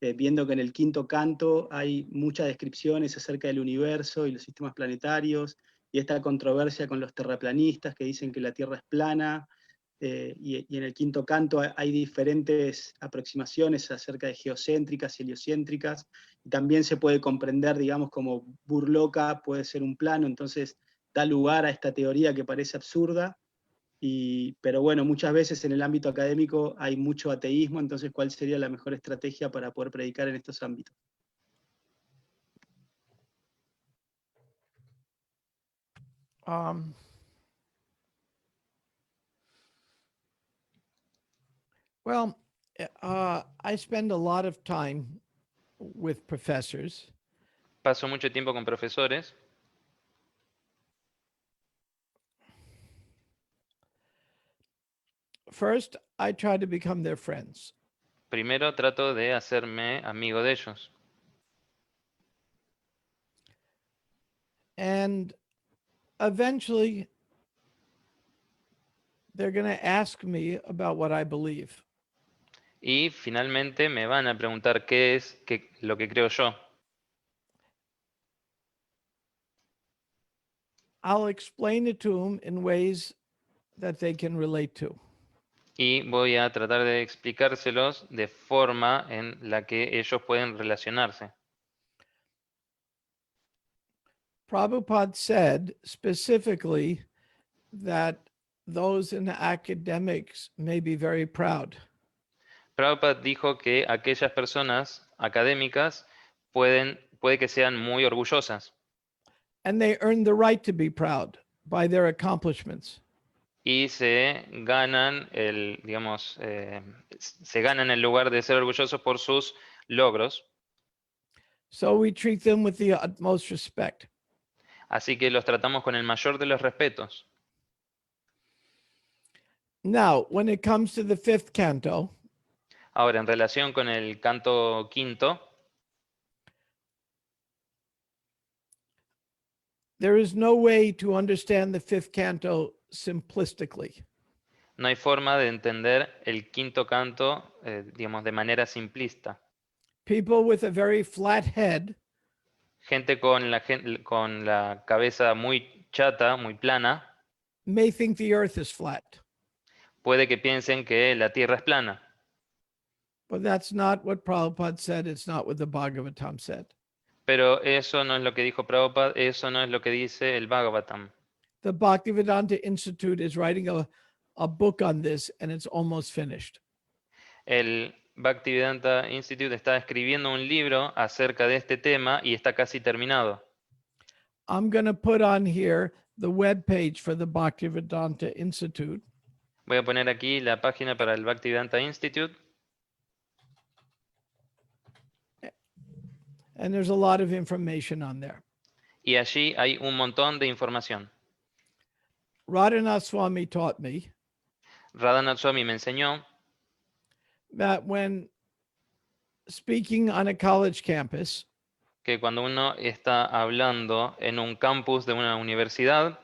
Viendo que en el 5º canto hay muchas descripciones acerca del universo y los sistemas planetarios, y esta controversia con los terraplanistas que dicen que la Tierra es plana, y en el 5º canto hay diferentes aproximaciones acerca de geocéntricas y heliocéntricas, y también se puede comprender, digamos, como Burloka puede ser un plano, entonces da lugar a esta teoría que parece absurda, pero bueno, muchas veces en el ámbito académico hay mucho ateísmo, entonces ¿cuál sería la mejor estrategia para poder predicar en estos ámbitos? Well, I spend a lot of time with professors. Paso mucho tiempo con profesores. First, I try to become their friends. Primero trato de hacerme amigo de ellos. And eventually, they're going to ask me about what I believe. Y finalmente me van a preguntar qué es lo que creo yo. I'll explain it to them in ways that they can relate to. Y voy a tratar de explicárselos de forma en la que ellos pueden relacionarse. Prabhupada said specifically that those in academics may be very proud. Prabhupada dijo que aquellas personas académicas puede que sean muy orgullosas. And they earn the right to be proud by their accomplishments. Y se ganan se ganan el lugar de ser orgullosos por sus logros. So we treat them with the utmost respect. Así que los tratamos con el mayor de los respetos. Now, when it comes to the 5th canto, Ahora, en relación con el canto 5º, there is no way to understand the 5th canto simplistically. no hay forma de entender el 5º canto, de manera simplista. People with a very flat head Gente con la cabeza muy chata, muy plana, may think the earth is flat, puede que piensen que la Tierra es plana. but that's not what Prabhupada said. It's not what the Bhagavatam said. Pero eso no es lo que dijo Prabhupada, eso no es lo que dice el Bhagavatam. The Bhaktivedanta Institute is writing a book on this, and it's almost finished. El Bhaktivedanta Institute está escribiendo un libro acerca de este tema y está casi terminado. I'm going to put on here the web page for the Bhaktivedanta Institute. Voy a poner aquí la página para el Bhaktivedanta Institute. And there's a lot of information on there. Y allí hay un montón de información. Radhanath Swami taught me Radhanath Swami me enseñó that when speaking on a college campus, que cuando uno está hablando en un campus de una universidad,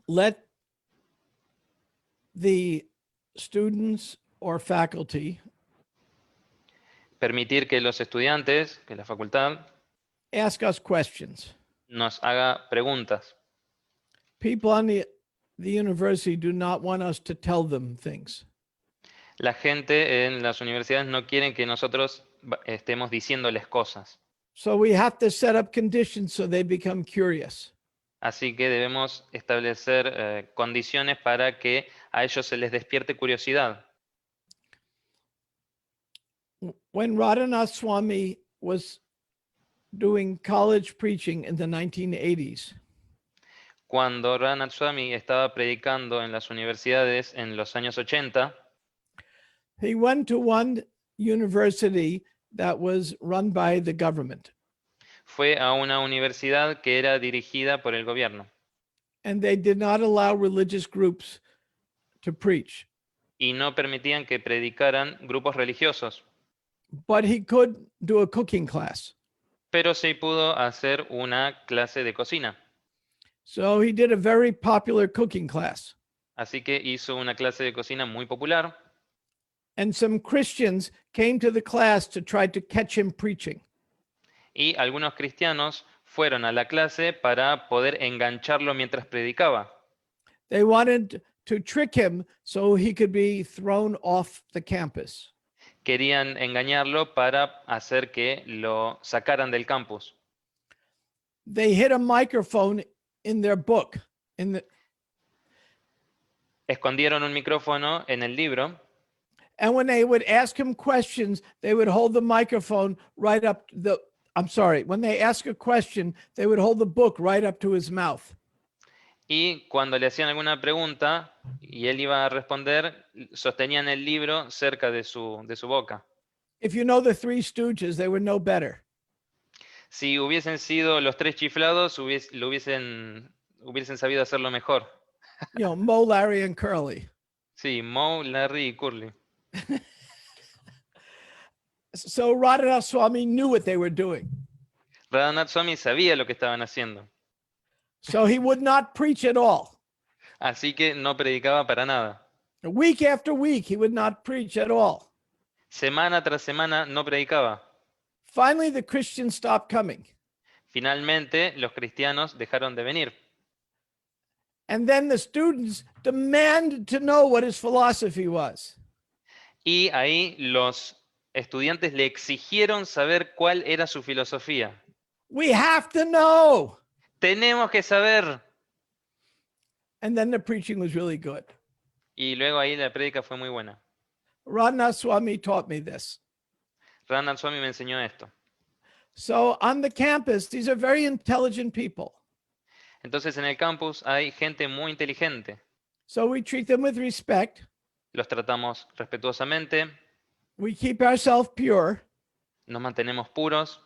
let the students or faculty permitir que los estudiantes, que la facultad, ask us questions. nos haga preguntas. People on the university do not want us to tell them things. La gente en las universidades no quieren que nosotros estemos diciéndoles cosas. So we have to set up conditions so they become curious. Así que debemos establecer condiciones para que a ellos se les despierte curiosidad. When Radhanath Swami was doing college preaching in the 1980s, Cuando Radhanath Swami estaba predicando en las universidades en los años 80, he went to one university that was run by the government, fue a una universidad que era dirigida por el gobierno and they did not allow religious groups to preach. y no permitían que predicaran grupos religiosos, But he could do a cooking class. pero sí pudo hacer una clase de cocina. So he did a very popular cooking class. Así que hizo una clase de cocina muy popular And some Christians came to the class to try to catch him preaching. y algunos cristianos fueron a la clase para poder engancharlo mientras predicaba. They wanted to trick him so he could be thrown off the campus. Querían engañarlo para hacer que lo sacaran del campus. They hid a microphone in their book. Escondieron un micrófono en el libro And when they would ask him questions, they would hold the microphone right up when they ask a question, they would hold the book right up to his mouth. y cuando le hacían alguna pregunta y él iba a responder, sostenían el libro cerca de su boca. If you know the Three Stooges, they were no better. Si hubiesen sido los tres chiflados, hubiesen sabido hacerlo mejor. You know, Moe, Larry, and Curly. Sí, Moe, Larry y Curly. So Radhanath Swami knew what they were doing. Radhanath Swami sabía lo que estaban haciendo, So he would not preach at all. así que no predicaba para nada. Week after week, he would not preach at all. Semana tras semana no predicaba. Finally, the Christians stopped coming. Finalmente, los cristianos dejaron de venir. And then the students demanded to know what his philosophy was. Y ahí los estudiantes le exigieron saber cuál era su filosofía. We have to know. Tenemos que saber. And then the preaching was really good. Y luego ahí la prédica fue muy buena. Radhanath Swami taught me this. Radhanath Swami me enseñó esto. So on the campus, these are very intelligent people. Entonces en el campus hay gente muy inteligente. So we treat them with respect. Los tratamos respetuosamente, We keep ourselves pure, nos mantenemos puros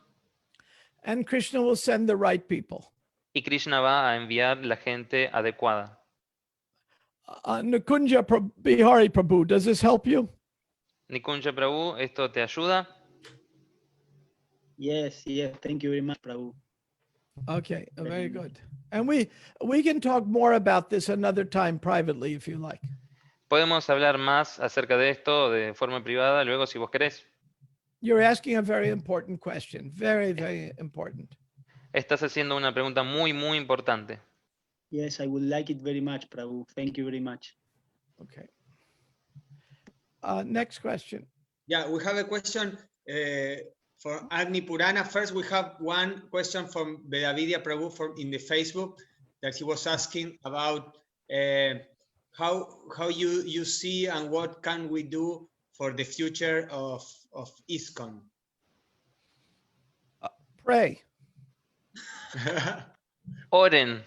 and Krishna will send the right people. y Krishna va a enviar la gente adecuada. Nikunja Bihari Prabhu, does this help you? Nikunja Prabhu, ¿esto te ayuda? Yes, thank you very much, Prabhu. Okay, very good. And we can talk more about this another time privately if you like. Podemos hablar más acerca de esto de forma privada luego si vos querés. You're asking a very important question, very, very important. Estás haciendo una pregunta muy, muy importante. Yes, I would like it very much, Prabhu. Thank you very much. Okay. Next question. Yeah, we have a question for Agni Purana. First, we have one question from Vedavidya Prabhu in the Facebook that he was asking about how you see and what can we do for the future of ISKCON. Pray. Oren.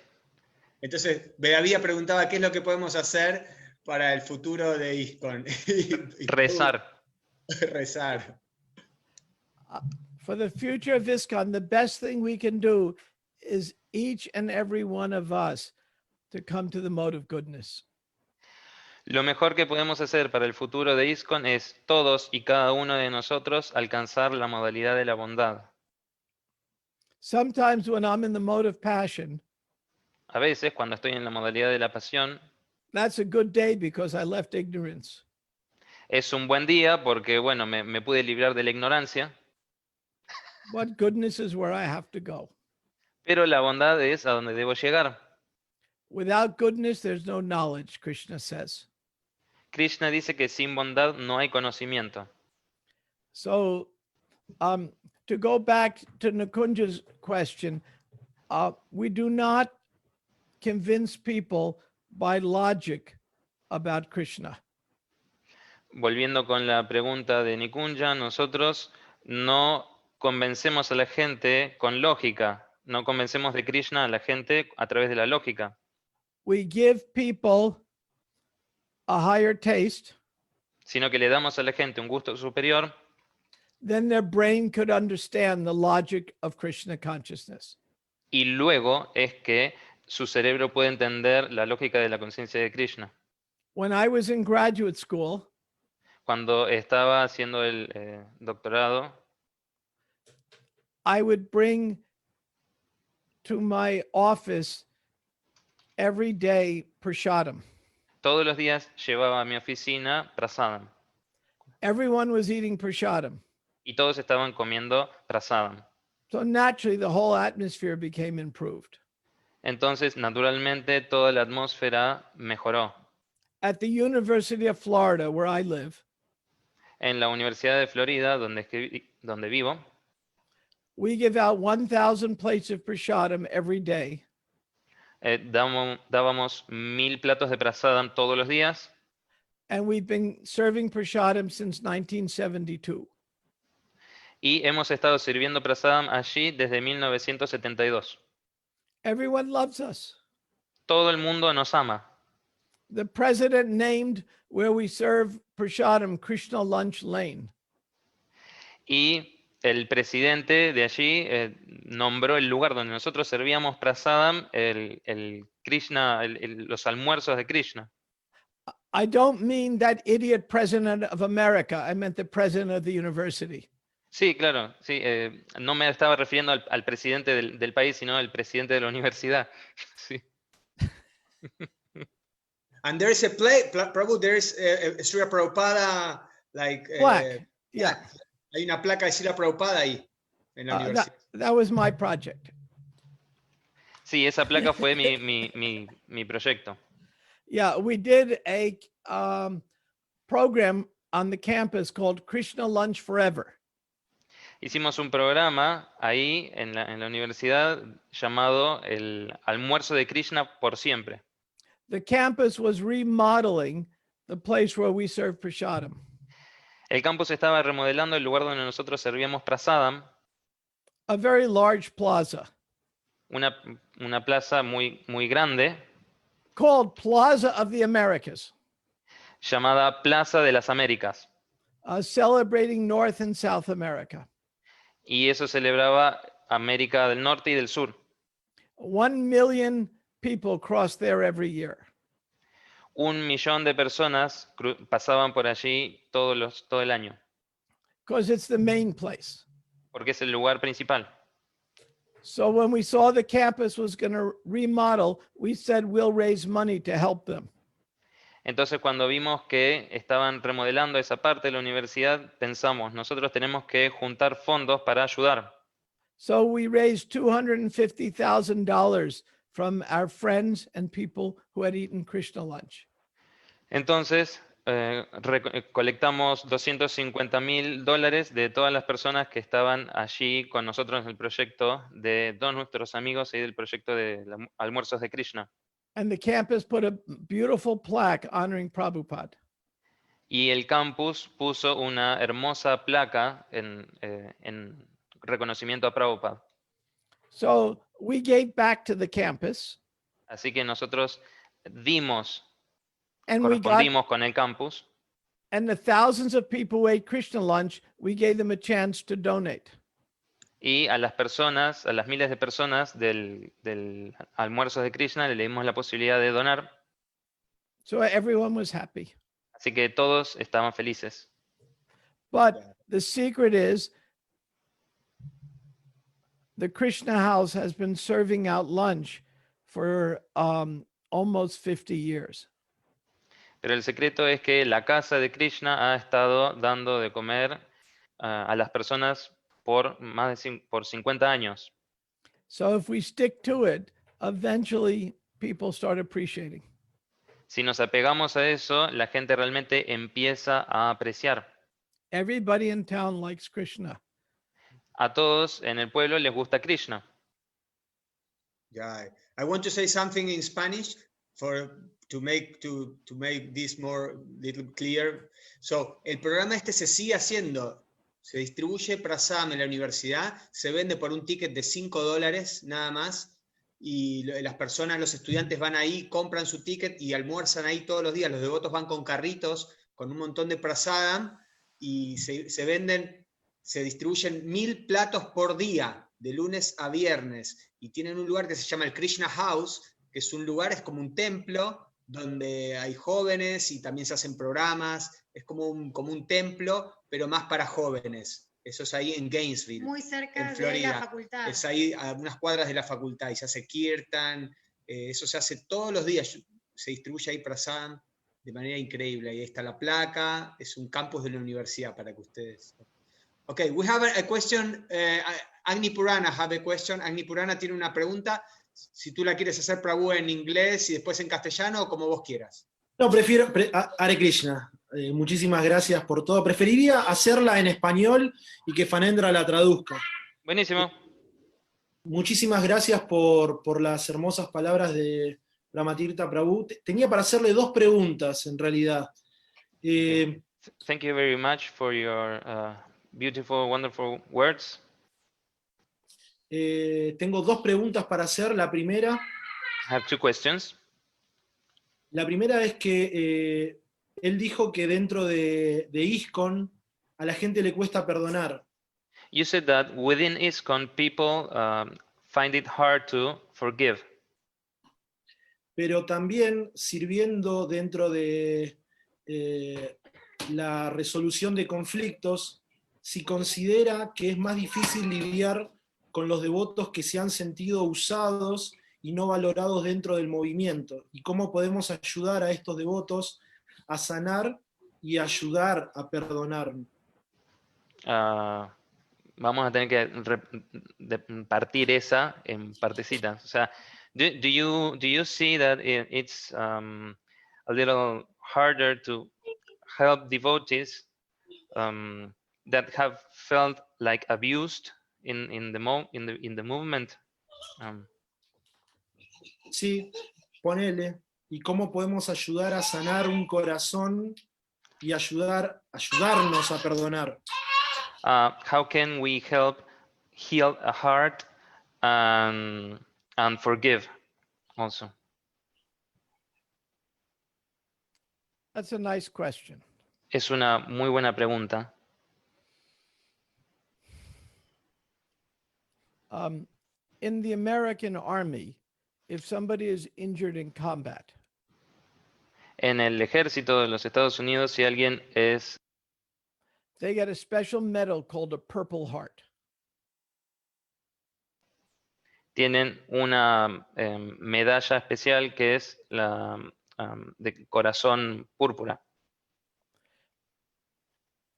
Entonces, Vedavidya preguntaba qué es lo que podemos hacer para el futuro de ISKCON. Rezar. Rezar. For the future of ISKCON, the best thing we can do is each and every one of us to come to the mode of goodness. Lo mejor que podemos hacer para el futuro de ISKCON es todos y cada uno de nosotros alcanzar la modalidad de la bondad. Sometimes when I'm in the mode of passion, A veces, cuando estoy en la modalidad de la pasión, that's a good day because I left ignorance. es un buen día porque, bueno, me pude librar de la ignorancia, But goodness is where I have to go. pero la bondad es a donde debo llegar. Without goodness, there's no knowledge, Krishna says. Krishna dice que sin bondad no hay conocimiento. So, to go back to Nakunja's question, we do not convince people by logic about Krishna. Volviendo con la pregunta de Nikunja, nosotros no convencemos a la gente con lógica, no convencemos de Krishna a la gente a través de la lógica. We give people a higher taste, Sino que le damos a la gente un gusto superior, then their brain could understand the logic of Krishna consciousness. y luego es que su cerebro puede entender la lógica de la conciencia de Krishna. When I was in graduate school, Cuando estaba haciendo el doctorado, I would bring to my office every day prasadam. todos los días llevaba a mi oficina prasadam, Everyone was eating prasadam. y todos estaban comiendo prasadam. So naturally, the whole atmosphere became improved. Entonces, naturalmente, toda la atmósfera mejoró. At the University of Florida, where I live, En la Universidad de Florida, donde vivo, we give out 1,000 plates of prasadam every day. dábamos 1000 platos de prasadam todos los días, And we've been serving prasadam since 1972. y hemos estado sirviendo prasadam allí desde 1972. Everyone loves us. Todo el mundo nos ama. The president named where we serve prasadam Krishna Lunch Lane. Y el presidente de allí nombró el lugar donde nosotros servíamos prasadam el Krishna, los almuerzos de Krishna. I don't mean that idiot president of America. I meant the president of the university. Sí, claro, sí, no me estaba refiriendo al presidente del país, sino al presidente de la universidad. Sí. And there is a Prabhu, there is a Srila Prabhupada, like... Plaque, yeah. Hay una placa de Srila Prabhupada ahí, en la universidad. That was my project. Sí, esa placa fue mi proyecto. Yeah, we did a program on the campus called Krishna Lunch Forever. Hicimos un programa ahí en la universidad llamado el Almuerzo de Krishna por siempre. The campus was remodeling the place where we serve prasadam. El campus estaba remodelando el lugar donde nosotros servíamos prasadam, A very large plaza una plaza muy grande called Plaza of the Americas, llamada Plaza de las Américas. celebrating North and South America. Y eso celebraba América del Norte y del Sur. 1 million people cross there every year. 1 millón de personas pasaban por allí todo el año, Because it's the main place. porque es el lugar principal. So when we saw the campus was going to remodel, we said we'll raise money to help them. Entonces, cuando vimos que estaban remodelando esa parte de la universidad, pensamos, nosotros tenemos que juntar fondos para ayudar. So we raised $250,000 from our friends and people who had eaten Krishna lunch. Entonces, colectamos $250,000 de todas las personas que estaban allí con nosotros en el proyecto, de todos nuestros amigos y del proyecto de almuerzos de Krishna. And the campus put a beautiful plaque honoring Prabhupada. Y el campus puso una hermosa placa en reconocimiento a Prabhupada. So we gave back to the campus. Así que nosotros dimos, And we got, correspondimos con el campus, and the thousands of people who ate Krishna lunch, we gave them a chance to donate. Y a las personas, a las miles de personas del almuerzo de Krishna, le dimos la posibilidad de donar. So everyone was happy. Así que todos estaban felices. But the secret is the Krishna house has been serving out lunch for almost 50 years. Pero el secreto es que la casa de Krishna ha estado dando de comer a las personas por más de por 50 años. So if we stick to it, eventually people start appreciating. Si nos apegamos a eso, la gente realmente empieza a apreciar. Everybody in town likes Krishna. A todos en el pueblo les gusta Krishna. Yeah, I want to say something in Spanish to make this more little clear. So, el programa este se sigue haciendo, se distribuye Prasam en la universidad, se vende por un ticket de $5 nada más, y las personas, los estudiantes van ahí, compran su ticket y almuerzan ahí todos los días. Los devotos van con carritos, con un montón de prasadam, y se venden, se distribuyen 1000 platos por día, de lunes a viernes, y tienen un lugar que se llama el Krishna House, que es un lugar, es como un templo, donde hay jóvenes y también se hacen programas, es como un templo, pero más para jóvenes. Eso es ahí en Gainesville, Muy cerca en de Florida. la facultad. Es ahí a unas cuadras de la facultad, y se hace kirtan, eso se hace todos los días, se distribuye ahí prasad de manera increíble. Ahí está la placa, es un campus de la universidad para que ustedes... Okay, we have a question. Agni Purana have a question. Agni Purana tiene una pregunta. Si tú la quieres hacer, Prabhu, en inglés y después en castellano, o como vos quieras. No, prefiero, Hare Krishna, muchísimas gracias por todo. Preferiría hacerla en español y que Fanendra la traduzca. Buenísimo. Muchísimas gracias por las hermosas palabras de Brahma Tirtha Prabhu. Tenía para hacerle dos preguntas, en realidad. Thank you very much for your beautiful, wonderful words. Tengo dos preguntas para hacer. La primera... I have two questions. La primera es que él dijo que dentro de ISKCON a la gente le cuesta perdonar. You said that within ISKCON people find it hard to forgive. Pero también sirviendo dentro de la resolución de conflictos, si considera que es más difícil lidiar con los devotos que se han sentido usados y no valorados dentro del movimiento, y cómo podemos ayudar a estos devotos a sanar y ayudar a perdonar. Vamos a tener que partir esa en partecitas. O sea, do you see that it's a little harder to help devotees that have felt like abused in the movement? Sí, ponele. ¿Y cómo podemos ayudar a sanar un corazón y ayudarnos a perdonar? How can we help heal a heart and forgive also? That's a nice question. Es una muy buena pregunta. In the American Army, if somebody is injured in combat, En el ejército de los Estados Unidos, si alguien es... they get a special medal called a Purple Heart. Tienen una medalla especial que es la de corazón púrpura.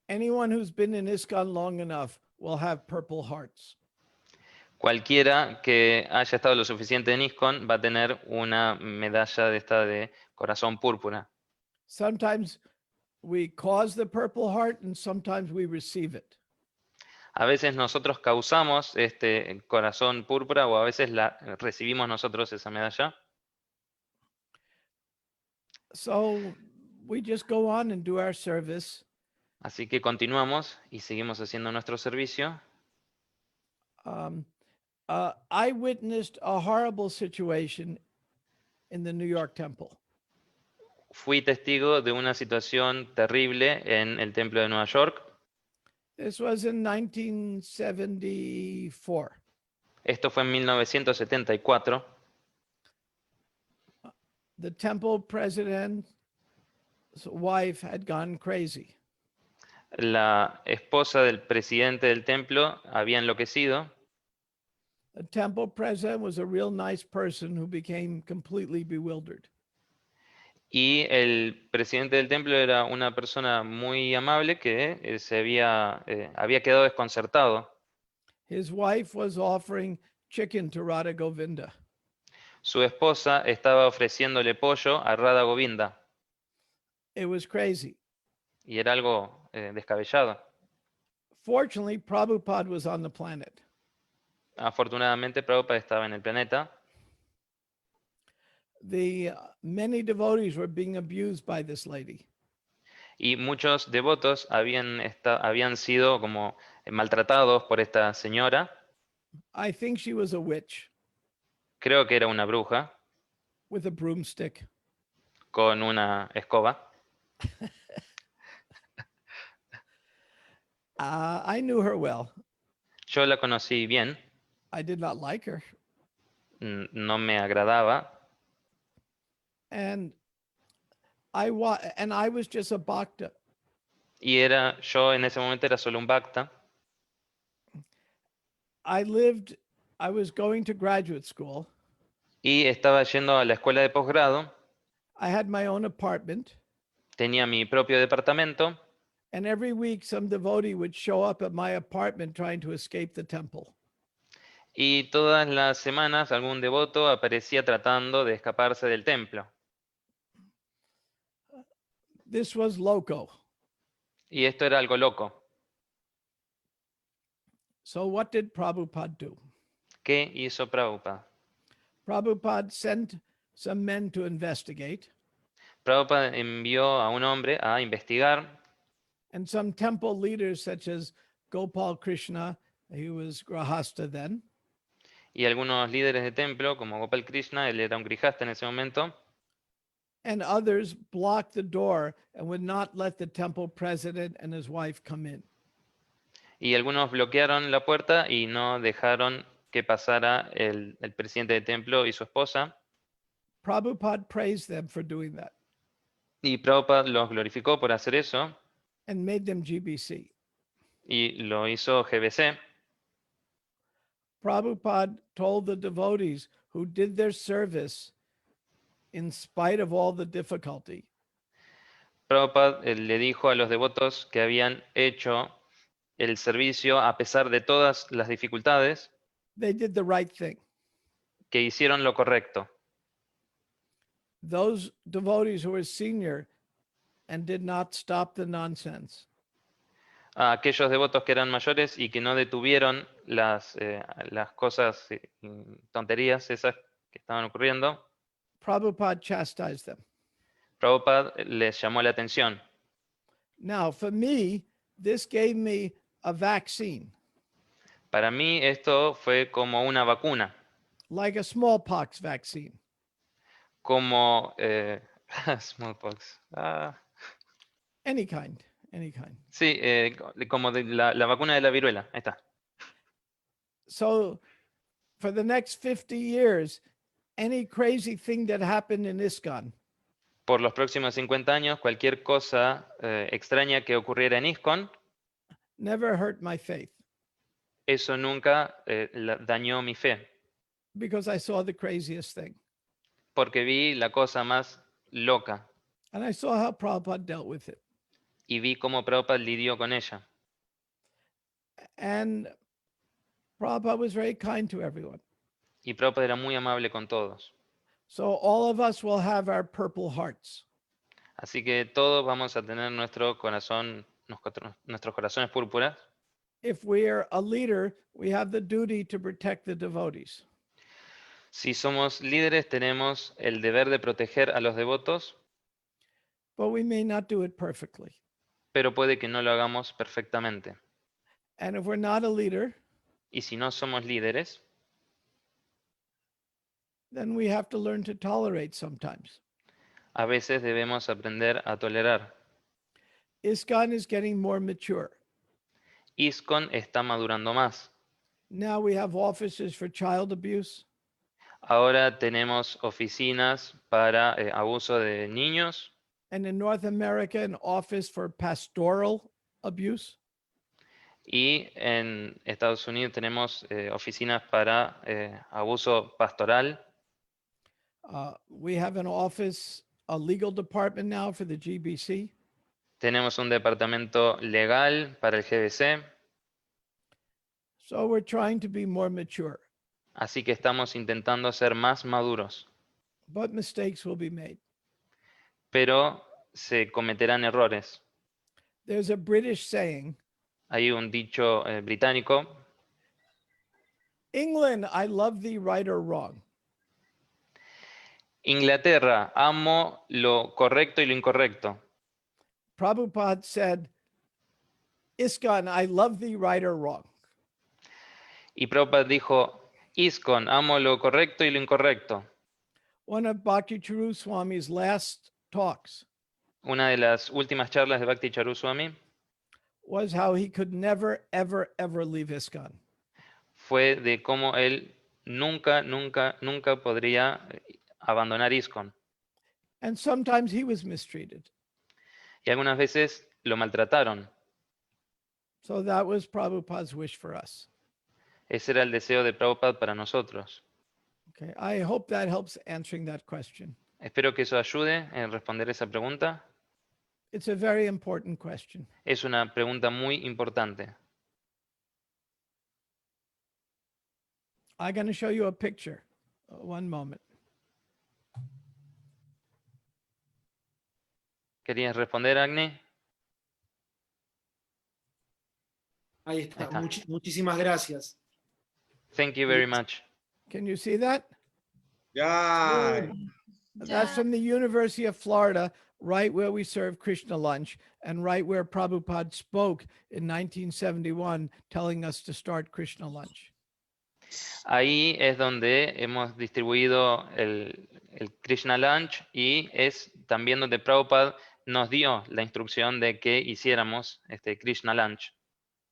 Anyone who's been in ISKCON long enough will have Purple Hearts. Cualquiera que haya estado lo suficiente en ISKCON va a tener una medalla de esta de corazón púrpura. Sometimes we cause the Purple Heart and sometimes we receive it. A veces nosotros causamos este corazón púrpura o a veces recibimos nosotros esa medalla. So we just go on and do our service. Así que continuamos y seguimos haciendo nuestro servicio. I witnessed a horrible situation in the New York Temple. Fui testigo de una situación terrible en el templo de Nueva York. This was in 1974. Esto fue en 1974. The temple president's wife had gone crazy. La esposa del presidente del templo había enloquecido. The temple president was a real nice person who became completely bewildered. Y el presidente del templo era una persona muy amable que había quedado desconcertado. His wife was offering chicken to Radha Govinda. Su esposa estaba ofreciéndole pollo a Radha Govinda. It was crazy. Y era algo descabellado. Fortunately, Prabhupada was on the planet. Afortunadamente, Prabhupada estaba en el planeta. Many devotees were being abused by this lady. Y muchos devotos habían sido como maltratados por esta señora. I think she was a witch Creo que era una bruja with a broomstick. con una escoba. I knew her well. Yo la conocí bien, I did not like her. no me agradaba. And I was just a bhakta. Y yo en ese momento era solo un bhakta. I was going to graduate school. Y estaba yendo a la escuela de posgrado. I had my own apartment. Tenía mi propio departamento. And every week some devotee would show up at my apartment trying to escape the temple. Y todas las semanas algún devoto aparecía tratando de escaparse del templo. This was loco. Y esto era algo loco. So what did Prabhupada do? ¿Qué hizo Prabhupada? Prabhupada sent some men to investigate. Prabhupada envió a un hombre a investigar. And some temple leaders such as Gopal Krishna, he was Grahasta then. Y algunos líderes de templo, como Gopal Krishna, él era un grijasta en ese momento. And others blocked the door and would not let the temple president and his wife come in. Y algunos bloquearon la puerta y no dejaron que pasara el presidente del templo y su esposa. Prabhupada praised them for doing that. Y Prabhupada los glorificó por hacer eso. And made them GBC. Y lo hizo GBC. Prabhupada told the devotees who did their service in spite of all the difficulty. Prabhupada le dijo a los devotos que habían hecho el servicio a pesar de todas las dificultades. They did the right thing. Que hicieron lo correcto. Those devotees who were senior and did not stop the nonsense. A aquellos devotos que eran mayores y que no detuvieron las cosas, tonterías esas que estaban ocurriendo. Prabhupada chastised them. Prabhupada les llamó la atención. Now, for me, this gave me a vaccine. Para mí esto fue como una vacuna. Like a smallpox vaccine. Como smallpox. Any kind. Sí, como de la vacuna de la viruela. Ahí está. So, for the next 50 years, any crazy thing that happened in ISKCON. Por los próximos 50 años, cualquier cosa extraña que ocurriera en ISKCON. Never hurt my faith. Eso nunca dañó mi fe. Because I saw the craziest thing. Porque vi la cosa más loca. And I saw how Prabhupada dealt with it. Y vi cómo Prabhupada lidió con ella. And Prabhupada was very kind to everyone. Y Prabhupada era muy amable con todos. So all of us will have our purple hearts. Así que todos vamos a tener nuestros corazones púrpuras. If we are a leader, we have the duty to protect the devotees. Si somos líderes, tenemos el deber de proteger a los devotos. But we may not do it perfectly. Pero puede que no lo hagamos perfectamente. And if we're not a leader, y si no somos líderes, then we have to learn to tolerate sometimes. A veces debemos aprender a tolerar. ISKCON is getting more mature. ISKCON está madurando más. Now we have offices for child abuse. Ahora tenemos oficinas para abuso de niños And in North America, an office for pastoral abuse. y en Estados Unidos tenemos oficinas para abuso pastoral. We have an office, a legal department now for the GBC. Tenemos un departamento legal para el GBC. So we're trying to be more mature, Así que estamos intentando ser más maduros, but mistakes will be made. pero se cometerán errores. There's a British saying, Hay un dicho británico: England, I love thee, right or wrong. Inglaterra, amo lo correcto y lo incorrecto. Prabhupada said, ISKCON, I love thee, right or wrong. Y Prabhupada dijo: ISKCON, amo lo correcto y lo incorrecto. One of Bhakti Charu Swami's last talks Una de las últimas charlas de Bhakti Charu Swami was how he could never, ever, ever leave ISKCON. fue de cómo él nunca, nunca, nunca podría abandonar ISKCON. And sometimes he was mistreated. Y algunas veces lo maltrataron. So that was Prabhupada's wish for us. Ese era el deseo de Prabhupada para nosotros. Okay, I hope that helps answering that question. Espero que eso ayude en responder esa pregunta. It's a very important question. Es una pregunta muy importante. I'm going to show you a picture. One moment. ¿Querías responder, Agni? Ahí está. Ahí está. Muchísimas gracias. Thank you very much. Can you see that? Ya. That's from the University of Florida, right where we serve Krishna lunch and right where Prabhupada spoke in 1971, telling us to start Krishna lunch. Ahí es donde hemos distribuido el Krishna Lunch y es también donde Prabhupada nos dio la instrucción de que hiciéramos este Krishna Lunch,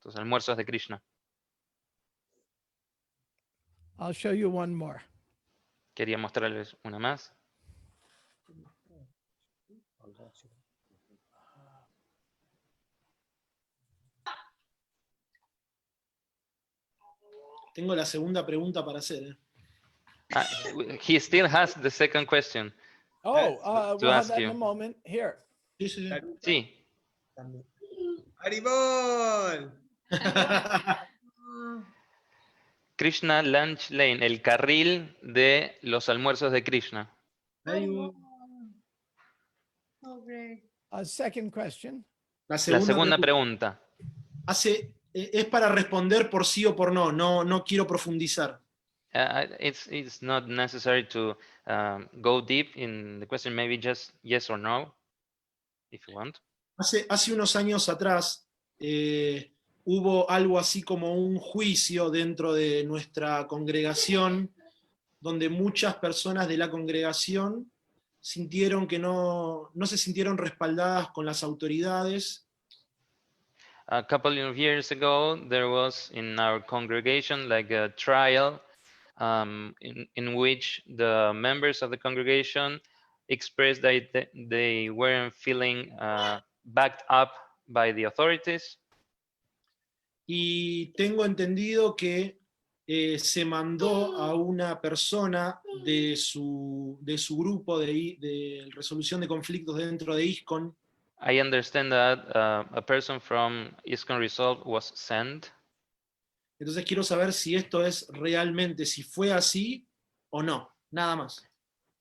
los almuerzos de Krishna. I'll show you one more. Quería mostrarles una más. Tengo la segunda pregunta para hacer. He still has the second question. Oh, to we'll have ask that in you. a moment. Here. Sí, sí, sí. Sí, ¡Haribol! Krishna Lunch Lane, el carril de los almuerzos de Krishna. Oh, great. Second question. La segunda pregunta. Es para responder por sí o por no. No quiero profundizar. It's not necessary to go deep in the question, maybe just yes or no, if you want. Hace unos años atrás hubo algo así como un juicio dentro de nuestra congregación, donde muchas personas de la congregación sintieron que no se sintieron respaldadas con las autoridades. A couple of years ago, there was in our congregation like a trial in which the members of the congregation expressed that they weren't feeling backed up by the authorities. Y tengo entendido que se mandó a una persona de su grupo de resolución de conflictos dentro de ISKCON. I understand that a person from ISKCON Resolve was sent. Entonces quiero saber si esto es realmente, si fue así o no, nada más.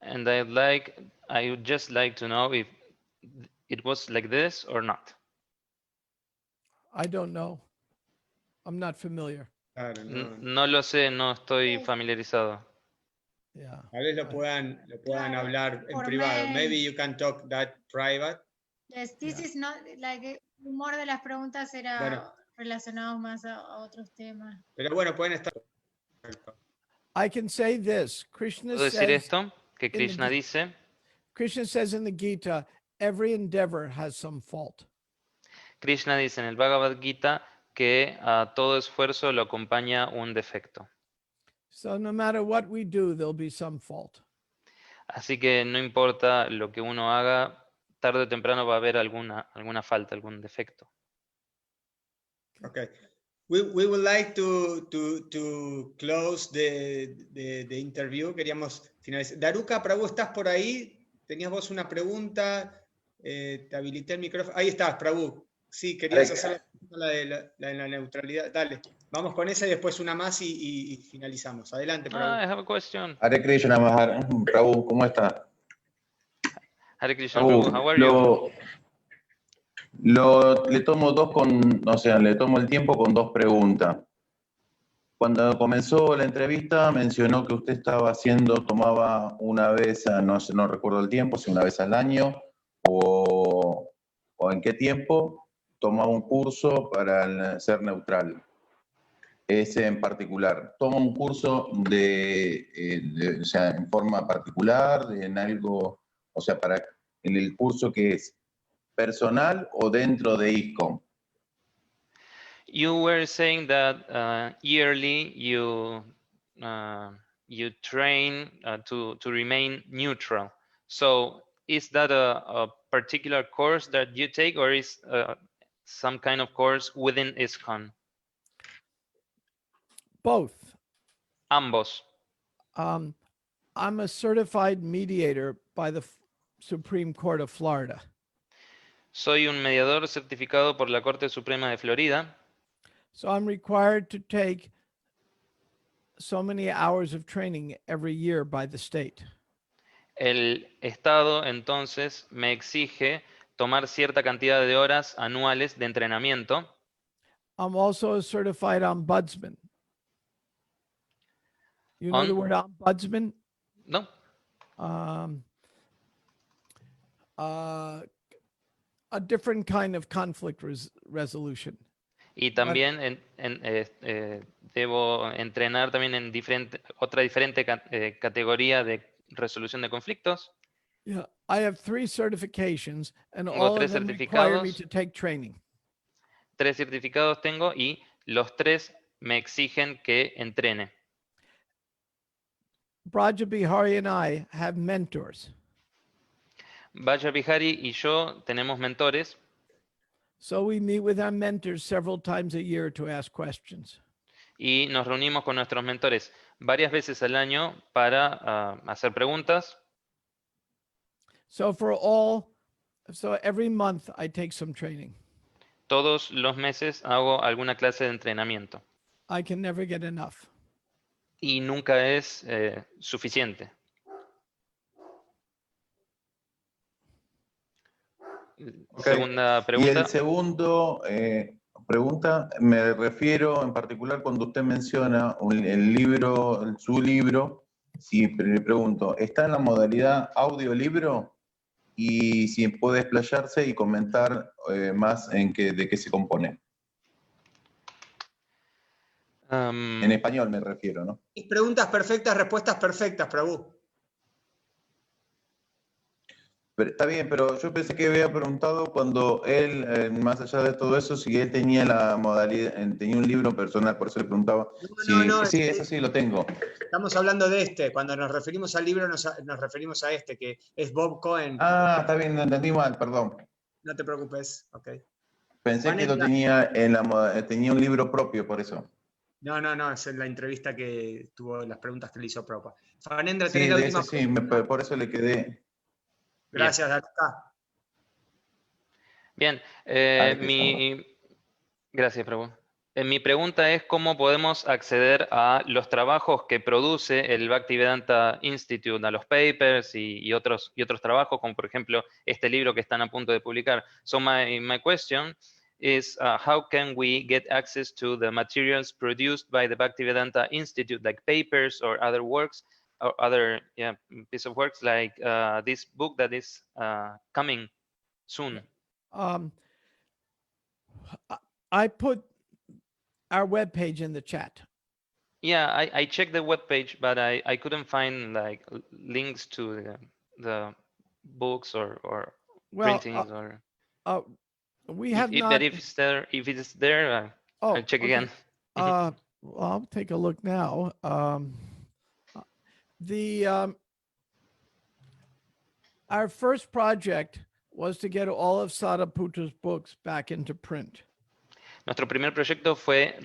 And I would just like to know if it was like this or not. I don't know. I'm not familiar. Claro, No lo sé, no estoy familiarizado. Yeah. Tal vez lo puedan hablar en Por privado. mail. Maybe you can talk that private. Yes, this is not like el humor de las preguntas era Bueno. relacionado más a otros temas. Pero bueno, pueden estar. I can say this. Krishna ¿Puedo decir says, esto? Que the Krishna Gi- dice, Krishna says in the Gita, every endeavor has some fault. Krishna dice en el Bhagavad Gita que a todo esfuerzo lo acompaña un defecto. So no matter what we do, there'll be some fault. Así que no importa lo que uno haga, tarde o temprano va a haber alguna falta, algún defecto. Okay. We would like to close the interview. Queríamos finalizar. Daruka, Prabhu, ¿estás por ahí? Tenías vos una pregunta. Te habilité el micrófono. Ahí estás, Prabhu. Sí, querías hacer la de la neutralidad. Dale, vamos con esa y después una más y finalizamos. Adelante, Prabhu. I have a question. Hare Krishna, Mahar. Prabhu, ¿cómo está? Hare Krishna, Prabhu, how are you? Le tomo le tomo el tiempo con dos preguntas. Cuando comenzó la entrevista mencionó que usted tomaba una vez, no recuerdo el tiempo, si una vez al año o en qué tiempo tomaba un curso para ser neutral. Ese en particular. ¿Toma un curso o sea, en forma particular, en algo, o sea, en el curso que es personal o dentro de ISKCON? You were saying that yearly you train to remain neutral. So is that a particular course that you take, or is some kind of course within ISKCON? Both. Ambos. I'm a certified mediator by the Supreme Court of Florida. Soy un mediador certificado por la Corte Suprema de Florida. So I'm required to take so many hours of training every year by the state. El Estado entonces me exige tomar cierta cantidad de horas anuales de entrenamiento. I'm also a certified ombudsman. You know the word ombudsman? No. A different kind of conflict resolution. Y también debo entrenar también en otra diferente categoría de resolución de conflictos. Yeah, I have 3 certifications and Tengo all of tres them require me certificados. to take training. 3 certificados tengo y los 3 me exigen que entrene. Braja Bihari and I have mentors. Vaya Bihari y yo tenemos mentores. So we meet with our mentors several times a year to ask questions. Y nos reunimos con nuestros mentores varias veces al año para hacer preguntas. So every month I take some training. Todos los meses hago alguna clase de entrenamiento. I can never get enough. Y nunca es suficiente. Okay. Segunda pregunta. Y el segundo pregunta, me refiero en particular cuando usted menciona su libro, si le pregunto, ¿está en la modalidad audiolibro? Y si puede explayarse y comentar más de qué se compone. En español me refiero, ¿no? Preguntas perfectas, respuestas perfectas, Prabhu. Está bien, pero yo pensé que había preguntado cuando él, más allá de todo eso, si él tenía la modalidad, tenía un libro personal, por eso le preguntaba. No, sí, eso sí lo tengo. Estamos hablando de este. Cuando nos referimos al libro, nos referimos a este, que es Bob Cohen. Ah, está bien, lo entendí mal, perdón. No te preocupes, ok. Pensé que lo tenía tenía un libro propio, por eso. No, es en la entrevista que tuvo, las preguntas que le hizo Propa. Fanendra, Sí, tenés la de última eso sí, por eso le quedé. Gracias, Daruka. Bien, gracias, Prabhu. Mi pregunta es cómo podemos acceder a los trabajos que produce el Bhaktivedanta Institute, a los papers y otros trabajos, como por ejemplo este libro que están a punto de publicar. So my question is how can we get access to the materials produced by the Bhaktivedanta Institute, like papers or other works, or other piece of works like this book that is coming soon? I put our webpage in the chat. Yeah, I checked the webpage, but I couldn't find like links to the books or printings or. We have But if it's there, Oh, I'll check okay. again. Well, I'll take a look now. Our first project was to get all of Sadaputa's books back into print. Nuestro primer proyecto fue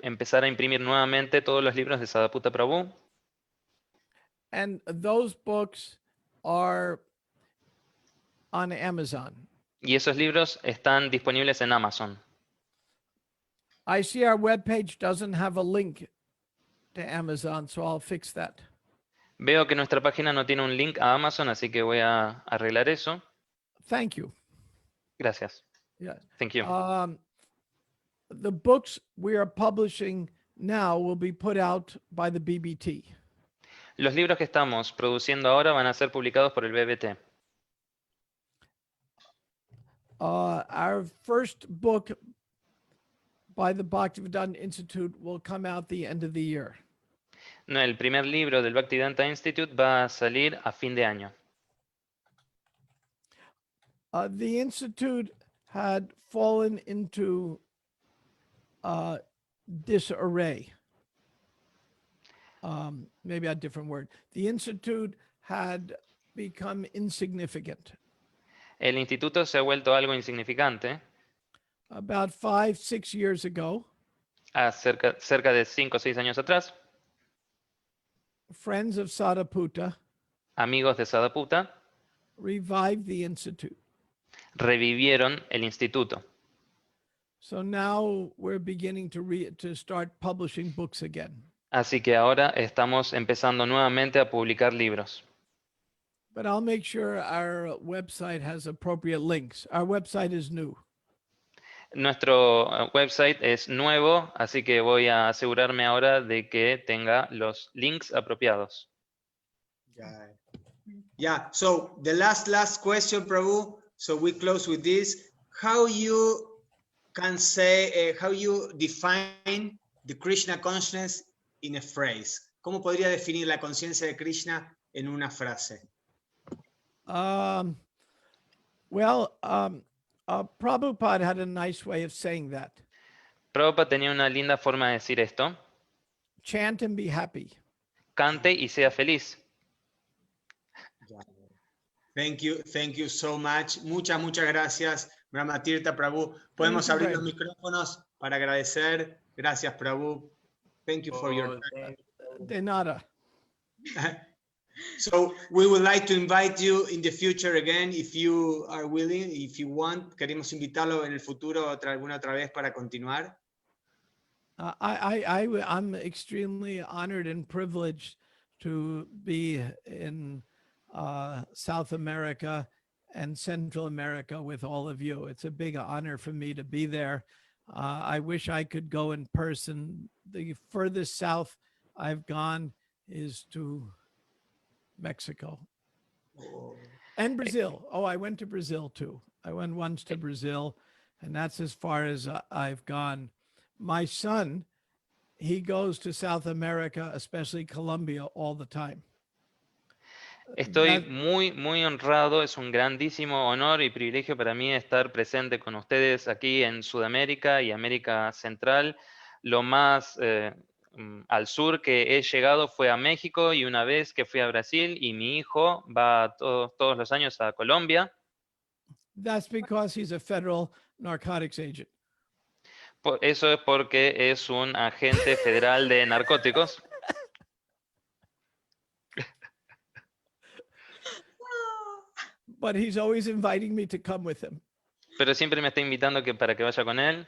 empezar a imprimir nuevamente todos los libros de Sadaputta Prabhu. And those books are on Amazon. Y esos libros están disponibles en Amazon. I see our webpage doesn't have a link to Amazon, so I'll fix that. Veo que nuestra página no tiene un link a Amazon, así que voy a arreglar eso. Thank you. Gracias. Yes. Thank you. The books we are publishing now will be put out by the BBT. Los libros que estamos produciendo ahora van a ser publicados por el BBT. Our first book by the Bhaktivedanta Institute will come out the end of the year. No, el primer libro del Bhaktivedanta Institute va a salir a fin de año. The Institute had fallen into disarray. Maybe a different word. The Institute had become insignificant. El instituto se ha vuelto algo insignificante. About 5-6 years ago, Cerca de 5 o 6 años atrás, friends of Sadaputta amigos de Sadaputta revived the Institute. revivieron el instituto. So now we're beginning to start publishing books again. Así que ahora estamos empezando nuevamente a publicar libros. But I'll make sure our website has appropriate links. Our website is new. Nuestro website es nuevo, así que voy a asegurarme ahora de que tenga los links apropiados. Yeah, so the last question, Prabhu. So we close with this. How you can say, how you define the Krishna consciousness in a phrase? ¿Cómo podría definir la conciencia de Krishna en una frase? Prabhupada had a nice way of saying that. Prabhupada tenía una linda forma de decir esto. Chant and be happy. Cante y sea feliz. Thank you so much. Muchas gracias, Brahma Tirtha Prabhu. Podemos abrir los micrófonos para agradecer. Gracias, Prabhu. Thank you for your time. De nada. So we would like to invite you in the future again, if you are willing, if you want. Queremos invitarlo en el futuro alguna otra vez para continuar. I'm extremely honored and privileged to be in South America and Central America with all of you. It's a big honor for me to be there. I wish I could go in person. The furthest south I've gone is to Mexico and Brazil. Oh, I went to Brazil too. I went once to Brazil, and that's as far as I've gone. My son, he goes to South America, especially Colombia, all the time. Estoy muy honrado. Es un grandísimo honor y privilegio para mí estar presente con ustedes aquí en Sudamérica y América Central. Lo más al sur que he llegado fue a México, y una vez que fui a Brasil, y mi hijo va todos los años a Colombia. That's because he's a federal narcotics agent. Eso es porque es un agente federal de narcóticos. But he's always inviting me to come with him. Pero siempre me está invitando para que vaya con él.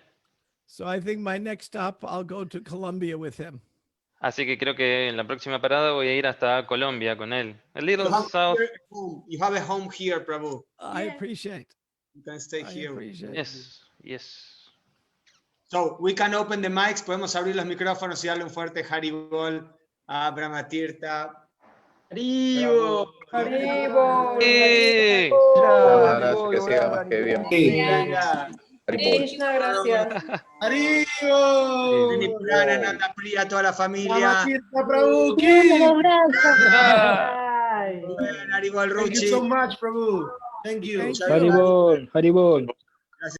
So I think my next stop, I'll go to Colombia with him. Así que creo que en la próxima parada voy a ir hasta Colombia con él. A little south. You have a home here, Prabhu. I appreciate. You can stay here. Yes. So we can open the mics. Podemos abrir los micrófonos y darle un fuerte Haribol a Brahma Tirtha. ¡Haribol! ¡Haribol! Que siga más que bien. Krishna, gracias. ¡Haribol! Nanda Priya, toda la familia. Prabhu, Haribol, Ruchi. Thank you so much, Prabhu. Thank you. Haribol.